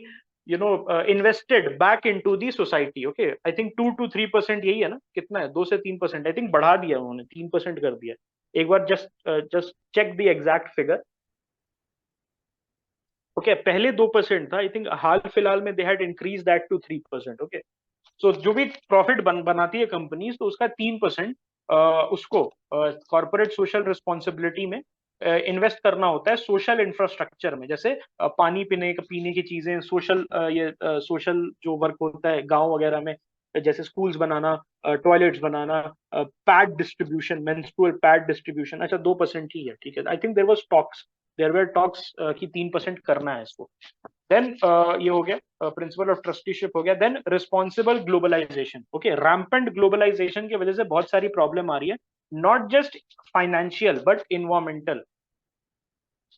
invested back into the society, okay. I think 2 to 3% यही है ना, कितना है, 2 से 3%, आई थिंक बढ़ा दिया उन्होंने, 3% कर दिया। एक बार just check the exact figure, okay. पहले 2% था, आई थिंक हाल फिलहाल में they had increase that to 3%, okay. तो जो भी प्रॉफिट बनाती है कंपनीज, तो उसका 3% उसको कॉर्पोरेट सोशल रिस्पॉन्सिबिलिटी में इन्वेस्ट करना होता है सोशल इंफ्रास्ट्रक्चर में, जैसे पानी पीने की चीजें, सोशल ये सोशल जो वर्क होता है गांव वगैरह में, जैसे स्कूल्स बनाना, टॉयलेट्स बनाना, pad distribution, menstrual pad distribution. अच्छा 2% ही है, ठीक है। I think there were talks कि 3% करना है इसको। देन ये हो गया प्रिंसिपल ऑफ ट्रस्टीशिप हो गया। Then responsible globalisation, okay. Rampant globalisation की वजह से बहुत सारी प्रॉब्लम आ रही है, not just financial but environmental,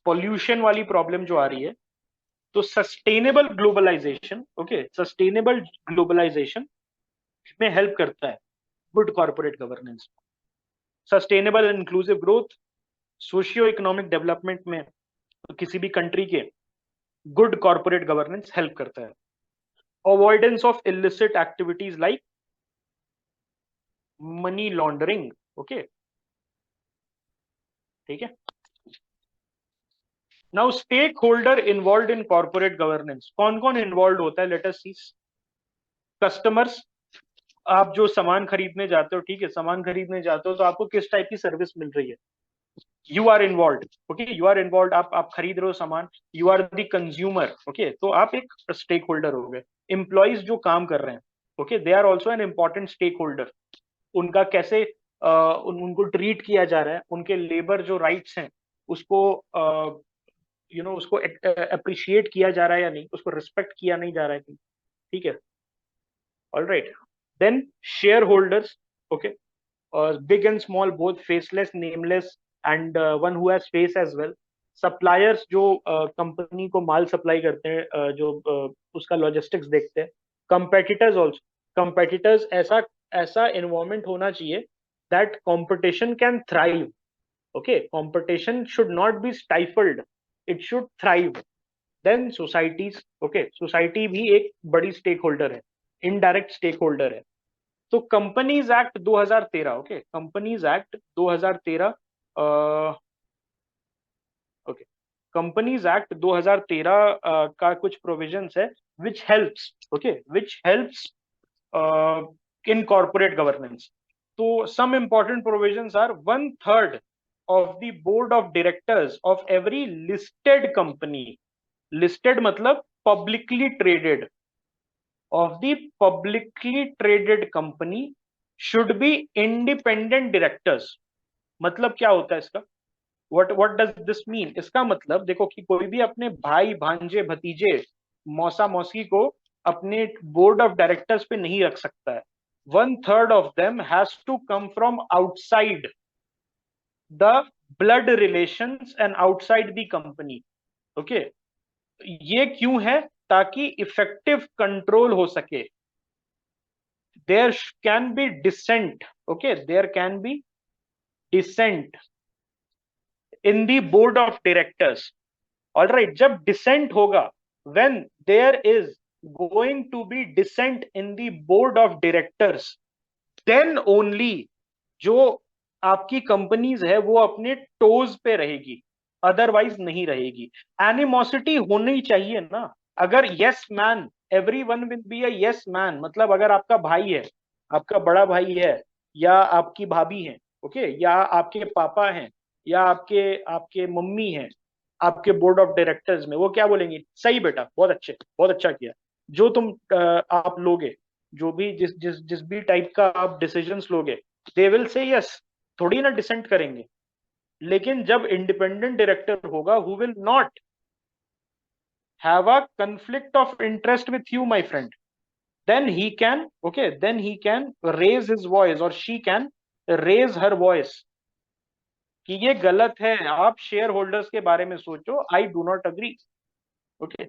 pollution वाली प्रॉब्लम जो आ रही है। तो sustainable globalisation, okay, sustainable globalisation में हेल्प करता है good corporate governance. Sustainable and inclusive growth, socio economic development में किसी भी कंट्री के गुड कॉर्पोरेट गवर्नेंस हेल्प करता है। Avoidance of illicit activities like money laundering, okay, ठीक है। Now stake holder involve in corporate governance, कौन कौन इन्वॉल्व होता है? लेट अस सी। कस्टमर्स, आप जो सामान खरीदने जाते हो, ठीक है, सामान खरीदने जाते हो तो आपको किस टाइप की सर्विस मिल रही है? You are involve, okay, you are involve, आप खरीद रहे हो सामान, you are the consumer, okay, तो आप एक स्टेक होल्डर हो गए। एम्प्लॉइज जो काम कर रहे हैं, okay, they are also an important stake holder. उनका कैसे उनको ट्रीट किया जा रहा है, उनके लेबर जो राइट्स हैं उसको उसको अप्रिशिएट किया जा रहा है या नहीं, उसको रिस्पेक्ट किया नहीं जा रहा है, ठीक है। All right. Then share holders, okay, big and small both, faceless, nameless, and one who has face as well. Suppliers जो कंपनी को माल सप्लाई करते हैं, जो उसका लॉजिस्टिक्स देखते हैं। कंपेटिटर्स ऑल्सो, कंपेटिटर्स, ऐसा ऐसा एनवायरमेंट होना चाहिए that competition can thrive, okay, competition should not be stifled, it should thrive. Then societies, okay, society भी एक बड़ी स्टेक होल्डर है, इनडायरेक्ट स्टेक होल्डर है। तो Companies Act 2013, okay, Companies Act 2013, okay, Companies Act 2013 का कुछ प्रोविजंस है which helps, okay, which helps in corporate governance. तो some important provisions are 1/3 of the board of directors of every listed company, listed मतलब publicly traded, of the publicly traded company should be independent directors। मतलब क्या होता है इसका? what does this mean? इसका मतलब देखो कि कोई भी अपने भाई भांजे भतीजे मौसा मौसी को अपने बोर्ड ऑफ डायरेक्टर्स पे नहीं रख सकता है। 1/3 of them has to come from outside the blood relations and outside the company, okay। ये क्यों है? ताकि इफेक्टिव कंट्रोल हो सके। there can be dissent, okay, there can be dissent in the board of directors, all right। जब dissent होगा, when there is going to be dissent in the board of directors, then only जो आपकी कंपनीज है वो अपने टोज पे रहेगी, अदरवाइज नहीं रहेगी। एनिमोसिटी होनी चाहिए ना। अगर yes man, every one will be a yes man, मतलब अगर आपका भाई है, आपका बड़ा भाई है, या आपकी भाभी है, ओके, या आपके पापा हैं, या आपके आपके मम्मी हैं आपके बोर्ड ऑफ डायरेक्टर्स में, वो क्या बोलेंगे? सही बेटा, बहुत अच्छे, बहुत अच्छा किया। जो तुम आप लोगे, जो भी जिस भी टाइप का आप डिसीजंस लोगे, दे विल से यस, थोड़ी ना डिसेंट करेंगे, लेकिन जब इंडिपेंडेंट डायरेक्टर होगा who will not have a conflict of interest with you, my friend, then he can, okay, then he can raise his voice or she can raise her voice कि ये गलत है, आप शेयर होल्डर्स के बारे में सोचो, I do not agree. Okay.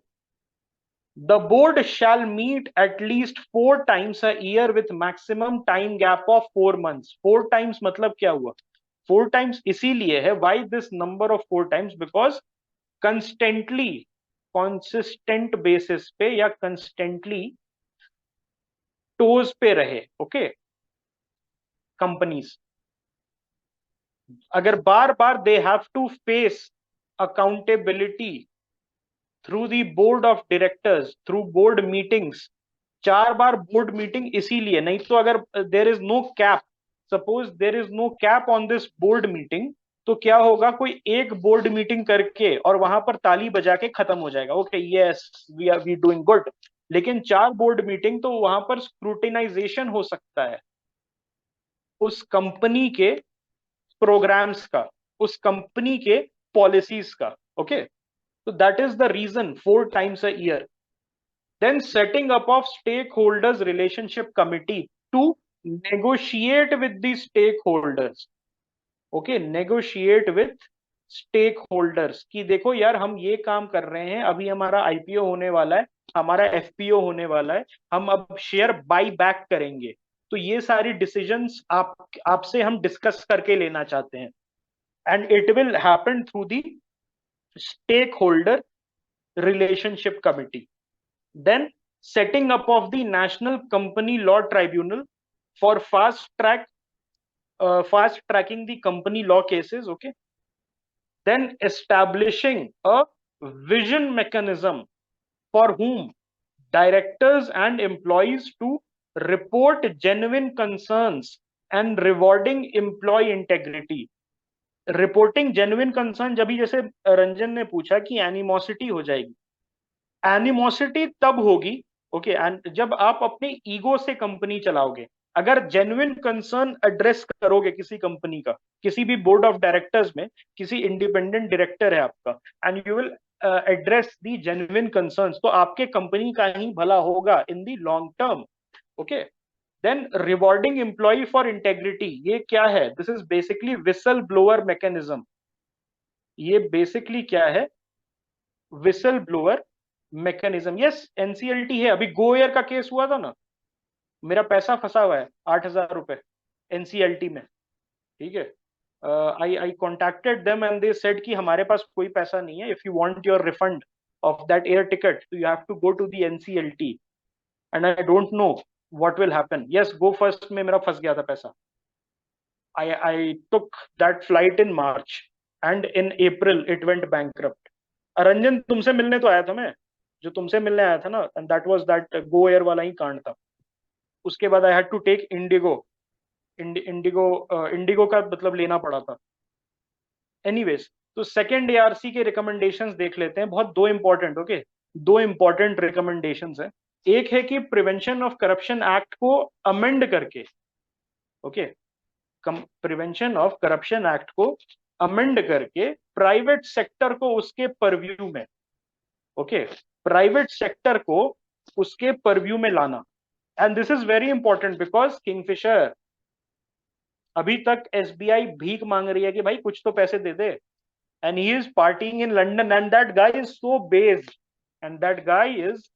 The board shall meet at least 4 times a year with maximum time gap of 4 months. 4 times मतलब क्या हुआ? 4 times इसीलिए है. Why this number of 4 times? Because constantly, consistent basis पे या constantly टोज पे रहे. ओके. कंपनीज अगर बार बार they have to face accountability through the board of directors, through board meetings. 4 बार बोर्ड मीटिंग इसीलिए, नहीं तो अगर there is no cap, suppose there is no cap on this board meeting, तो क्या होगा, कोई एक बोर्ड मीटिंग करके और वहां पर ताली बजा के खत्म हो जाएगा. Okay, yes we are we doing good. लेकिन 4 बोर्ड मीटिंग तो वहां पर स्क्रूटिनाइजेशन हो सकता है उस कंपनी के प्रोग्राम्स का, उस कंपनी के पॉलिसीज का. Okay. So that is the reason 4 times a year. Then setting up of stakeholders relationship committee to negotiate with the stakeholders. Okay, negotiate with stakeholders कि देखो यार हम ये काम कर रहे हैं, अभी हमारा आईपीओ होने वाला है, हमारा एफपीओ होने वाला है, हम अब शेयर बाई बैक करेंगे, तो ये सारी डिसीजंस आपसे हम डिस्कस करके लेना चाहते हैं. And it will happen through the stakeholder relationship committee. Then setting up of the national company law tribunal for fast tracking the company law cases. Okay. Then establishing a vision mechanism for whom directors and employees to report genuine concerns and rewarding employee integrity. Reporting genuine concern, जब भी जैसे रंजन ने पूछा कि एनिमोसिटी हो जाएगी, एनिमोसिटी तब होगी, ओके, एंड जब आप अपने ईगो से कंपनी चलाओगे. अगर जेन्युइन कंसर्न एड्रेस करोगे किसी कंपनी का, किसी भी बोर्ड ऑफ डायरेक्टर्स में किसी इंडिपेंडेंट डायरेक्टर है आपका, and you will address the genuine concerns, तो आपके कंपनी का ही भला होगा in the long term. Okay. Then rewarding employee for integrity, ये क्या है? This is basically whistleblower mechanism. ये basically क्या है? Whistleblower mechanism. Yes, NCLT है. अभी गोएयर का केस हुआ था ना, मेरा पैसा फंसा हुआ है 8,000 रुपए NCLT में. ठीक है. I contacted them and they said कि हमारे पास कोई पैसा नहीं है. If you want your refund of that air ticket, so you have to go to the NCLT. And I don't know what will happen. Yes, go first में मेरा फंस गया था पैसा. I took that flight in March and in April it went bankrupt. Ranjan, तुमसे मिलने तो आया था मैं, जो तुमसे मिलने आया था ना, and that was that Go Air वाला ही कांड था. उसके बाद I had to take Indigo. Indigo का मतलब लेना पड़ा था. एनीवेज, तो सेकेंड ARC के रिकमेंडेशंस देख लेते हैं. बहुत दो इंपॉर्टेंट, ओके, दो इंपॉर्टेंट रिकमेंडेशंस है. एक है कि प्रिवेंशन ऑफ करप्शन एक्ट को अमेंड करके, okay, prevention of corruption act को अमेंड करके प्राइवेट सेक्टर को उसके परव्यू में, ओके, प्राइवेट सेक्टर को उसके परव्यू में लाना. And this is very important because Kingfisher, अभी तक SBI भीख मांग रही है कि भाई कुछ तो पैसे दे दे, and he is partying in London, and that guy is so based, and that guy is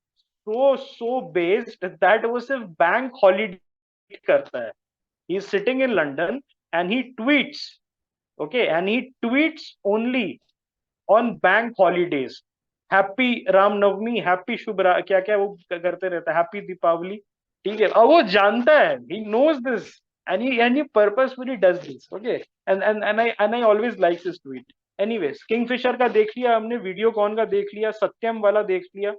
so based that वो सिर्फ बैंक हॉलीडे करता है. He is sitting in London and he tweets, okay, and he tweets only on bank holidays. Happy Ramnavami, happy शुभ, क्या क्या वो करते रहता है, हैप्पी दीपावली. ठीक है, और वो जानता है, he knows this and he purposefully does this. Okay, and I always like this tweet. Anyways, Kingfisher का देख लिया हमने, वीडियोकॉन का देख लिया, सत्यम वाला देख लिया.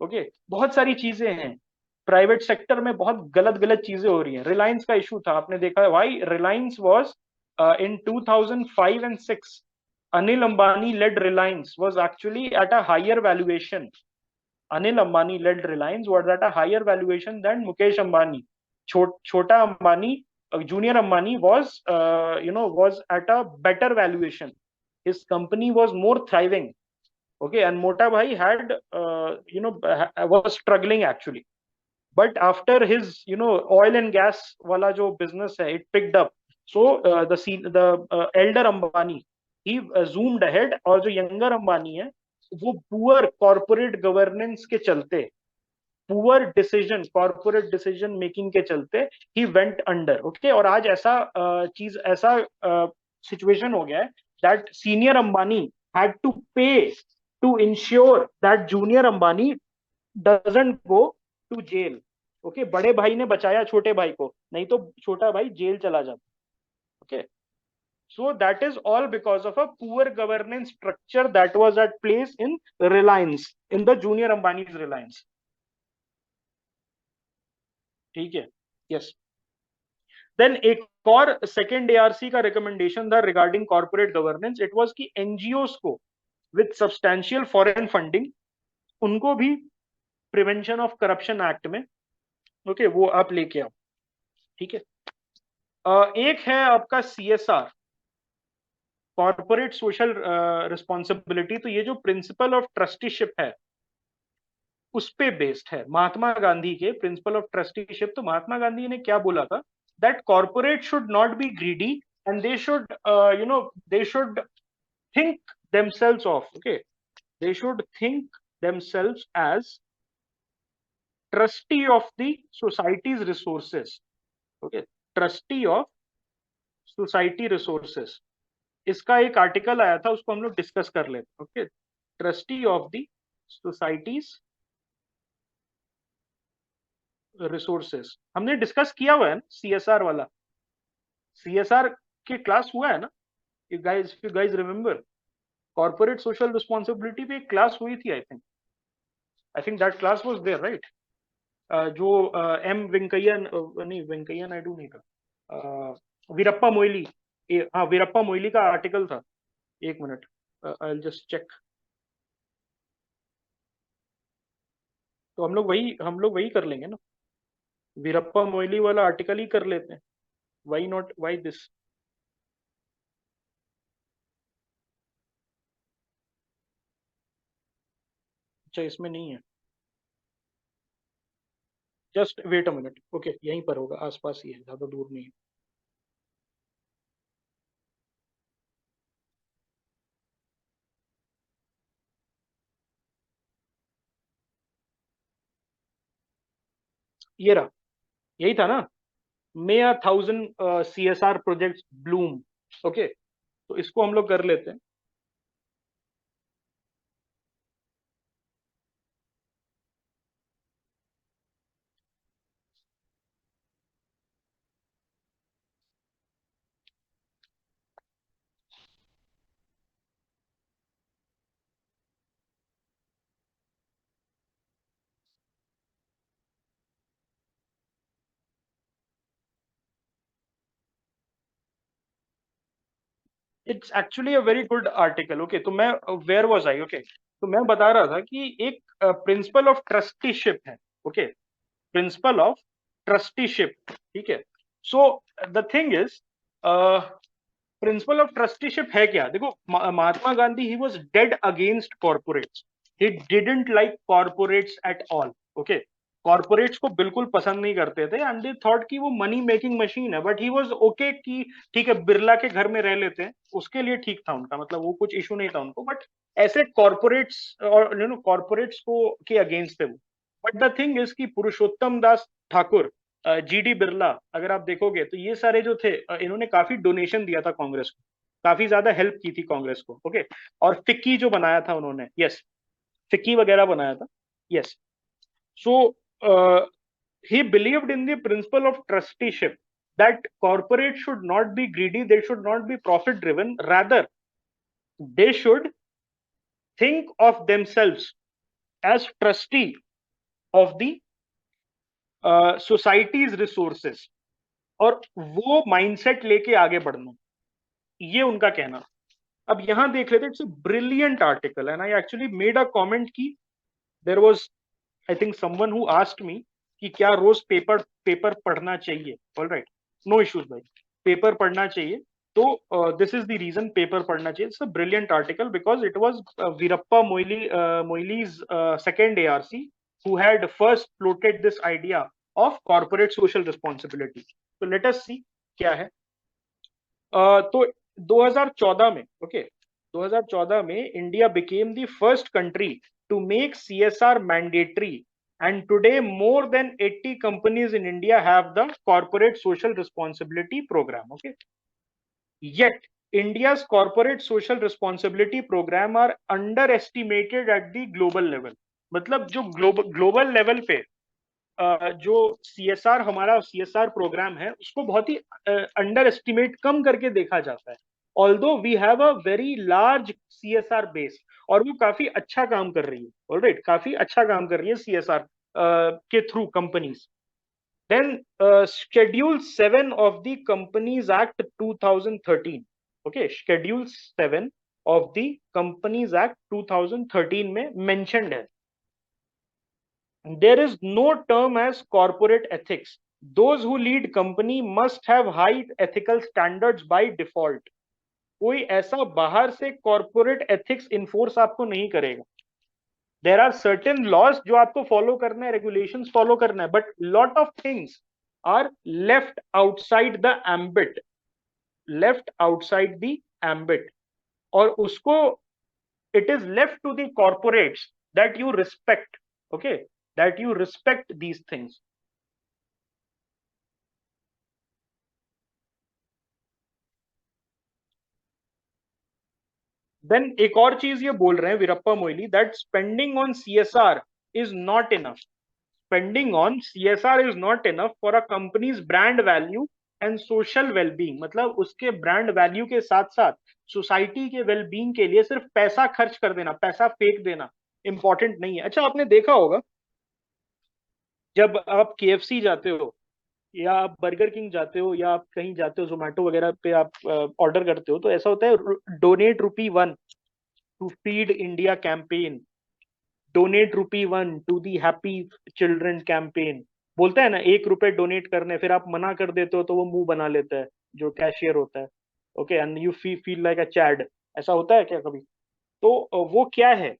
ओके, बहुत सारी चीजें हैं. प्राइवेट सेक्टर में बहुत गलत गलत चीजें हो रही हैं. रिलायंस का इशू था, आपने देखा है. Why Reliance was in 2005 and 6, Anil Ambani led Reliance was actually at a higher valuation. Anil Ambani led Reliance was at a higher valuation then Mukesh Ambani. छोटा Ambani Junior Ambani was was at a better valuation. His company was more thriving. Okay, and Mota Bhai had was struggling actually. But after his oil and gas wala jo business hai, it picked up. So the elder Ambani, he zoomed ahead, और जो younger Ambani है वो poor corporate governance के चलते, poor decision, corporate decision making के चलते ही वेंट अंडर. ओके, और आज ऐसा ऐसा सिचुएशन हो गया है that senior Ambani had to pay to ensure that junior Ambani doesn't go to jail. Okay, बड़े भाई ने बचाया छोटे भाई को, नहीं तो छोटा भाई जेल चला जाता. Okay, so that is all because of a poor governance structure that was at place in Reliance, in the junior Ambani's Reliance. ठीक है, यस. देन एक और सेकेंड एआरसी का रिकमेंडेशन था regarding corporate governance. It was कि एनजीओस को विद सब्सटैंशियल फॉरेन फंडिंग, उनको भी प्रिवेंशन ऑफ करप्शन एक्ट में ओके वो आप लेके आओ. ठीक है. एक है आपका सीएसआर, कॉर्पोरेट सोशल रिस्पॉन्सिबिलिटी. तो ये जो प्रिंसिपल ऑफ ट्रस्टीशिप है उस पे बेस्ड है, महात्मा गांधी के प्रिंसिपल ऑफ ट्रस्टीशिप. तो महात्मा गांधी ने क्या बोला था, that corporate should not B greedy and they should they should think themselves of, okay, they should think themselves as trustee of the society's resources. Okay, trustee of society resources. इसका एक आर्टिकल आया था, उसको हम लोग डिस्कस कर लेते. Okay, trustee of the societies resources हमने डिस्कस किया हुआ है ना, सीएसआर वाला. सीएसआर के क्लास हुआ है ना, you guys remember, corporate social responsibility पे एक क्लास हुई थी. I think that class was there, right. जो एम वेंकैया, नहीं वेंकैया नायडू नहीं था, वीरप्पा मोइली. हाँ, वीरप्पा मोइली का आर्टिकल था. एक minute, I will just check. तो हम लोग वही कर लेंगे ना, वीरप्पा मोइली वाला आर्टिकल ही कर लेते हैं. Why not, why this. अच्छा, इसमें नहीं है. Just wait a minute. Okay, यहीं पर होगा, आसपास ही है, ज्यादा दूर नहीं है. ये रहा, यही था ना. मे 1000 CSR प्रोजेक्ट्स ब्लूम. ओके, तो इसको हम लोग कर लेते हैं. It's actually a very good article. Okay, तो मैं वेयर वाज आई. ओके, तो मैं बता रहा था कि एक प्रिंसिपल ऑफ ट्रस्टीशिप है. Okay, principle of trusteeship. ठीक है. So the thing is, principle of trusteeship है क्या. देखो, Mahatma Gandhi he was dead against corporates. He didn't like corporates at all. Okay, corporates को बिल्कुल पसंद नहीं करते थे एंड दे थॉट कि वो मनी मेकिंग मशीन है. बट ही वाज ओके कि ठीक है, बिरला के घर में रह लेते हैं, उसके लिए ठीक था उनका, मतलब वो कुछ इशू नहीं था उनको. बट ऐसे कॉर्पोरेट्स और कॉर्पोरेट्स को के अगेंस्ट थे वो. बट द थिंग इज कि पुरुषोत्तम दास ठाकुर, जीडी बिरला, अगर आप देखोगे तो ये सारे जो थे, इन्होंने काफी डोनेशन दिया था कांग्रेस को, काफी ज्यादा हेल्प की थी कांग्रेस को. ओके, और फिक्की जो बनाया था उन्होंने, यस, फिक्की वगैरह बनाया था. Yes. So he believed in the principle of trusteeship, that corporates should not be greedy, they should not be profit driven, rather they should think of themselves as trustee of the society's resources. और वो माइंडसेट लेके आगे बढ़ना, ये उनका कहना. अब यहां देख लेते, it's a brilliant article and I actually made a comment की there was, I think someone who asked me कि क्या रोज पेपर पढ़ना चाहिए. ऑलराइट, नो इश्यूज भाई, पेपर पढ़ना चाहिए। तो this is the reason paper पढ़ना चाहिए। It's a brilliant article because it was Veerappa Moily's second ARC who had first floated this idea of corporate social responsibility. So let us see क्या है। तो 2014 में, ओके, 2014 में India became the first country to make CSR mandatory, and today more than 80 companies in India have the corporate social responsibility program. Okay, yet India's corporate social responsibility program are underestimated at the global level. मतलब जो ग्लोबल लेवल पे जो CSR हमारा CSR प्रोग्राम है उसको बहुत ही अंडर एस्टिमेट कम करके देखा जाता है। Although we have a very large CSR base, और वो काफी अच्छा काम कर रही है, ऑलराइट, काफी अच्छा काम कर रही है CSR के through companies. Then Schedule 7 of the Companies Act 2013, okay, Schedule 7 of the Companies Act 2013 में mentioned है, there is no term as corporate ethics. Those who lead company must have high ethical standards by default. कोई ऐसा बाहर से corporate ethics enforce आपको नहीं करेगा। There are certain laws जो आपको follow करना है, regulations follow करना है, but lot of things are left outside the ambit, left outside the ambit, और उसको it is left to the corporates that you respect, okay, that you respect these things. Then एक और चीज ये बोल रहे हैं Veerappa Moily, that spending on CSR is not enough. Spending on CSR is not enough for a company's brand value and social well-being. मतलब उसके ब्रांड वैल्यू के साथ साथ सोसाइटी के वेलबींग के लिए सिर्फ पैसा खर्च कर देना, पैसा फेंक देना इंपॉर्टेंट नहीं है। अच्छा, आपने देखा होगा जब आप KFC जाते हो या आप बर्गर किंग जाते हो या आप कहीं जाते हो जोमेटो वगैरह पे आप ऑर्डर करते हो, तो ऐसा होता है, donate ₹1 to feed India campaign, donate ₹1 to the happy children campaign, बोलता है ना ₹1 डोनेट करने, फिर आप मना कर देते हो तो वो मुंह बना लेता है जो कैशियर होता है, okay, and you feel like a Chad. ऐसा होता है क्या कभी? तो वो क्या है,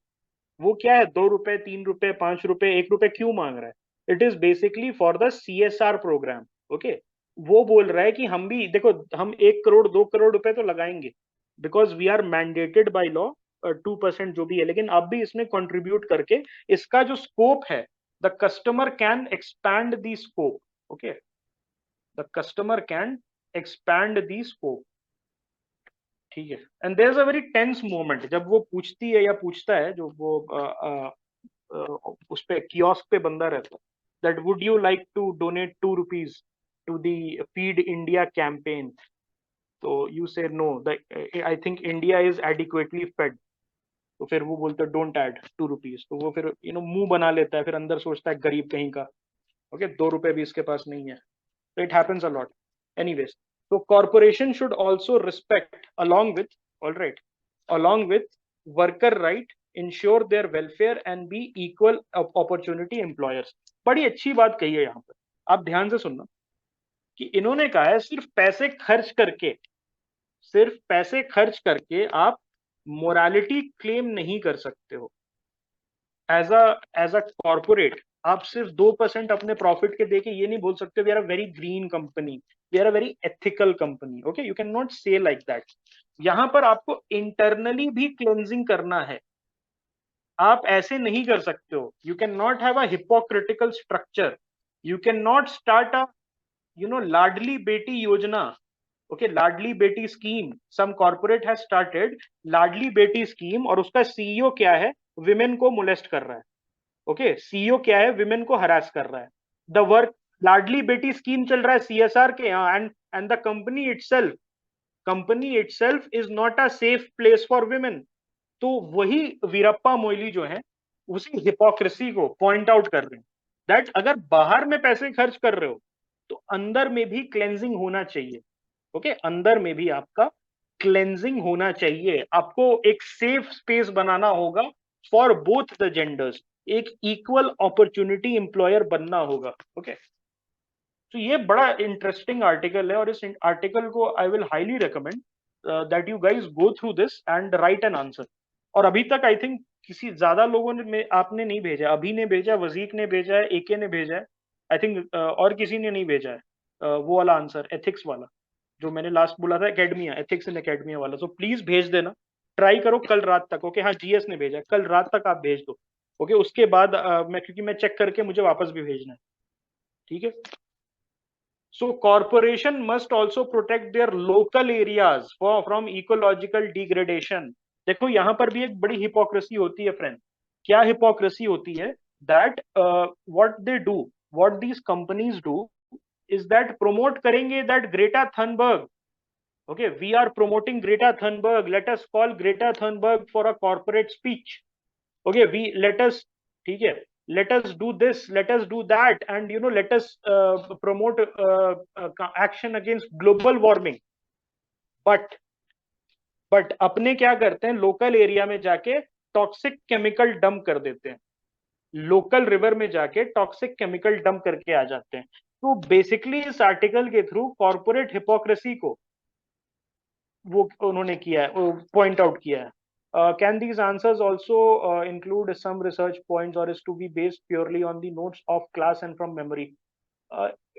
वो क्या है, ₹2, ₹3, ₹5, ₹1 क्यों मांग रहा है? It is basically for the CSR programme, okay. वो बोल रहा है कि हम भी देखो, हम 1 करोड़ 2 करोड़ रुपए तो लगाएंगे because we are mandated by law 2% जो भी है, लेकिन आप भी इसमें कंट्रीब्यूट करके इसका जो स्कोप है, the customer can expand the scope, okay, the customer can expand the scope, ठीक है। And there is a very tense moment जब वो पूछती है या पूछता है, जो वो उस पे कियोस्क पे बंदा रहता है, that would you like to donate ₹2 to the feed India campaign, तो you say no, I think India is adequately fed, तो फिर वो बोलता है डोंट ऐड ₹2, तो वो फिर मुंह बना लेता है, फिर अंदर सोचता है गरीब कहीं का, ओके, ₹2 भी इसके पास नहीं है। So it happens a lot. Anyways, so corporation should also respect along with worker right, ensure their welfare and be equal opportunity employers. बड़ी अच्छी बात कही है यहाँ पर, आप ध्यान से सुनना कि इन्होंने कहा है सिर्फ पैसे खर्च करके आप मोरालिटी क्लेम नहीं कर सकते हो। एज अ कॉर्पोरेट आप सिर्फ 2% अपने प्रॉफिट के देके ये नहीं बोल सकते we are a very green company, we are a very ethical company, okay, you can not say like that. यहां पर आपको इंटरनली भी क्लेंजिंग करना है, आप ऐसे नहीं कर सकते हो, you can not have a hypocritical structure, you can not start a Ladli Beti Yojana, okay, Ladli Beti scheme, some corporate has started Ladli Beti scheme और उसका CEO क्या है, विमेन को मोलेस्ट कर रहा है, ओके, CEO क्या है, विमेन को हरास कर रहा है। The work Ladli Beti scheme चल रहा है CSR के यहाँ, and the company itself is not a safe place for women. तो वही वीरप्पा मोइली जो है उसी हिपोक्रेसी को पॉइंट आउट कर रहे हैं, दैट अगर बाहर में पैसे खर्च कर रहे हो तो अंदर में भी क्लेंजिंग होना चाहिए, ओके, अंदर में भी आपका क्लेंजिंग होना चाहिए, आपको एक सेफ स्पेस बनाना होगा फॉर बोथ द जेंडर्स, एक इक्वल अपॉर्चुनिटी एम्प्लॉयर बनना होगा, ओके। तो ये बड़ा इंटरेस्टिंग आर्टिकल है और इस आर्टिकल को I will highly recommend that you guys go through this and right an answer. और अभी तक आई थिंक किसी ज्यादा लोगों ने आपने नहीं भेजा, अभी ने भेजा, वजीक ने भेजा है, एके ने भेजा है, आई थिंक और किसी ने नहीं भेजा है वो वाला आंसर, एथिक्स वाला जो मैंने लास्ट बोला था, एकेडमिया, एथिक्स इन एकेडमिया वाला। तो प्लीज भेज देना, ट्राई करो कल रात तक। ओके हाँ, जीएस ने भेजा है, कल रात तक आप भेज दो। ओके उसके बाद मैं, क्योंकि मैं चेक करके मुझे वापस भी भेजना है, ठीक है। So corporation must also protect their local areas from ecological degradation. देखो यहाँ पर भी एक बड़ी हिपोक्रेसी होती है फ्रेंड। क्या हिपोक्रेसी होती है? That what they do, what these companies do is that promote करेंगे that Greta Thunberg. Okay, we are promoting Greta Thunberg. Let us call Greta Thunberg for a corporate speech. Okay, let us, ठीक है, let us do this, let us do that, and let us promote action against global warming. but अपने क्या करते हैं, लोकल एरिया में जाके टॉक्सिक केमिकल डंप कर देते हैं, लोकल रिवर में जाके टॉक्सिक केमिकल डंप करके आ जाते हैं। तो बेसिकली इस आर्टिकल के थ्रू कॉर्पोरेट हिपोक्रेसी को वो उन्होंने किया है, पॉइंट आउट किया है। Can these answers also include some research points or is to be based purely on the notes of class and from memory?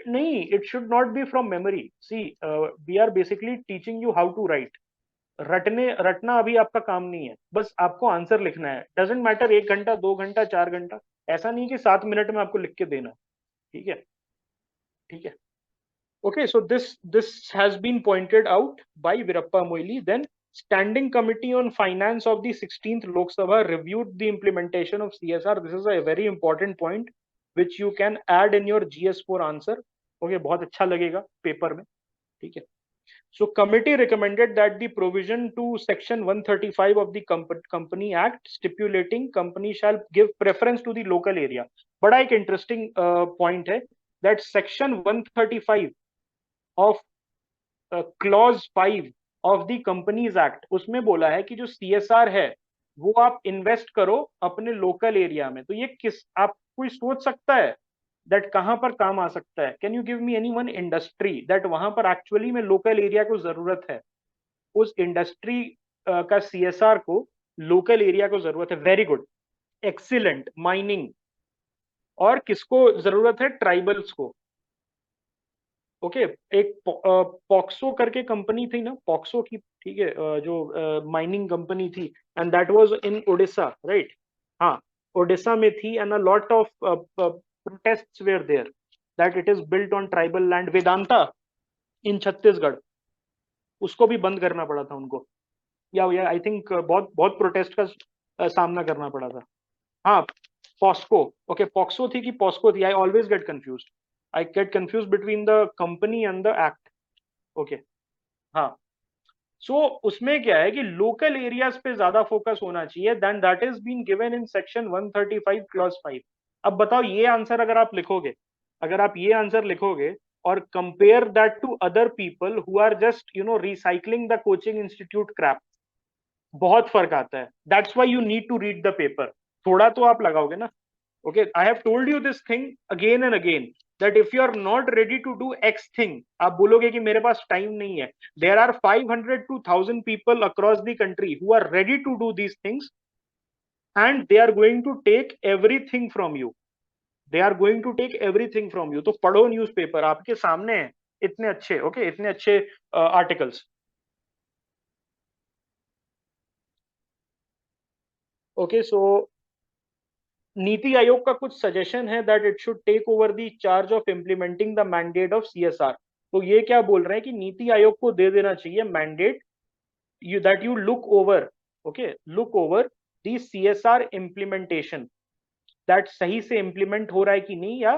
नहीं, it should not be from memory. See, we are basically teaching you how to write. रटना अभी आपका काम नहीं है, बस आपको आंसर लिखना है। डजेंट मैटर 1 घंटा, 2 घंटा, 4 घंटा, ऐसा नहीं कि 7 मिनट में आपको लिख के देना, ठीक है, ठीक है। Okay, so this has been pointed out by Virappa Moily. Then Standing Committee on Finance of the 16th Lok Sabha reviewed the implementation of CSR. This is a very important point which you can add in your GS4 answer. Okay, बहुत अच्छा लगेगा पेपर में, ठीक है। So committee recommended that the provision to section 135 of the Company Act stipulating company shall give preference to the local area. बड़ा एक interesting point है that section 135 of clause 5 of the companies act, उसमें बोला है कि जो सीएसआर है वो आप इन्वेस्ट करो अपने लोकल एरिया में। तो ये किस, आप कोई सोच सकता है दैट कहां पर काम आ सकता है? Can you give me any one industry that वहां पर एक्चुअली में लोकल एरिया को जरूरत है, उस इंडस्ट्री का सीएसआर को लोकल एरिया को जरूरत है? Very good, excellent, mining. और किसको जरूरत है? ट्राइबल्स को। ओके एक पॉक्सो करके कंपनी थी ना, पॉक्सो की, ठीक है, जो माइनिंग कंपनी थी, and that was in Odisha, right? हाँ, ओडिशा में थी, and a lot of protests were there that it is built on tribal land. Vedanta in Chhattisgarh, उसको भी बंद करना पड़ा था उनको, या आई थिंक बहुत बहुत प्रोटेस्ट का सामना करना पड़ा था। हाँ, पॉस्को, ओके, पॉक्सो थी कि पॉस्को थी, I always get confused, I get confuse between the company and the act. Okay, हाँ। सो उसमें क्या है कि लोकल एरियाज पे ज्यादा फोकस होना चाहिए then that is been given in section 135 clause 5। अब बताओ ये आंसर अगर आप लिखोगे, अगर आप ये आंसर लिखोगे और compare that to other people who are just recycling the coaching institute crap, बहुत फर्क आता है। That's why you need to read the paper. थोड़ा तो आप लगाओगे ना। Okay, I have told you this thing again and again that if you are not ready to do X thing, आप बोलोगे कि मेरे पास टाइम नहीं है। There are 500 to 1000 people across the country who are ready to do these things and they are going to take everything from you. They are going to take everything from you. तो पढ़ो न्यूज़पेपर, आपके सामने है इतने अच्छे, okay, इतने अच्छे articles. Okay, so NITI Aayog का कुछ सजेशन है that it should take over the charge of implementing the mandate of CSR. तो ये क्या बोल रहे हैं कि नीति आयोग को दे देना चाहिए mandate, you that you look over, okay, look over the CSR implementation, that सही से इम्प्लीमेंट हो रहा है कि नहीं, या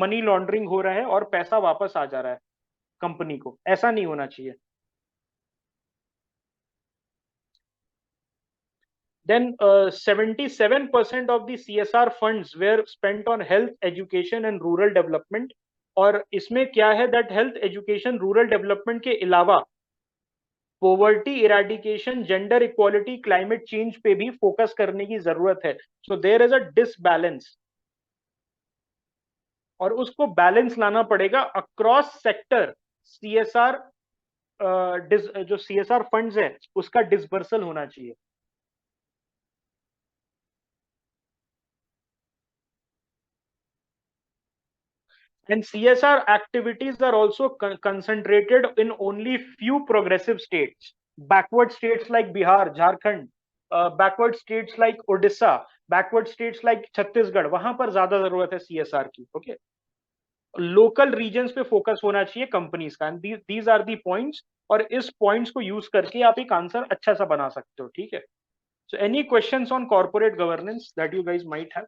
मनी लॉन्ड्रिंग हो रहा है और पैसा वापस आ जा रहा है कंपनी को। ऐसा नहीं होना चाहिए। Then 77% of the CSR funds were spent on health, education and rural development. और इसमें क्या है that health, education, rural development के अलावा poverty eradication, gender equality, climate change पे भी फोकस करने की जरूरत है। So there is a disbalance. और उसको बैलेंस लाना पड़ेगा अक्रॉस सेक्टर। CSR जो CSR फंड्स है उसका डिसबर्सल होना चाहिए। And CSR activities are also concentrated in only few progressive states. Backward states like Bihar, Jharkhand, backward states like Odisha, backward states like Chhattisgarh, वहां पर ज्यादा जरूरत है CSR की। Okay, लोकल रीजन्स पे फोकस होना चाहिए कंपनीज का। And these are the points, और इस पॉइंट्स को यूज करके आप एक आंसर अच्छा सा बना सकते हो। ठीक है, so any questions on corporate governance that you guys might have?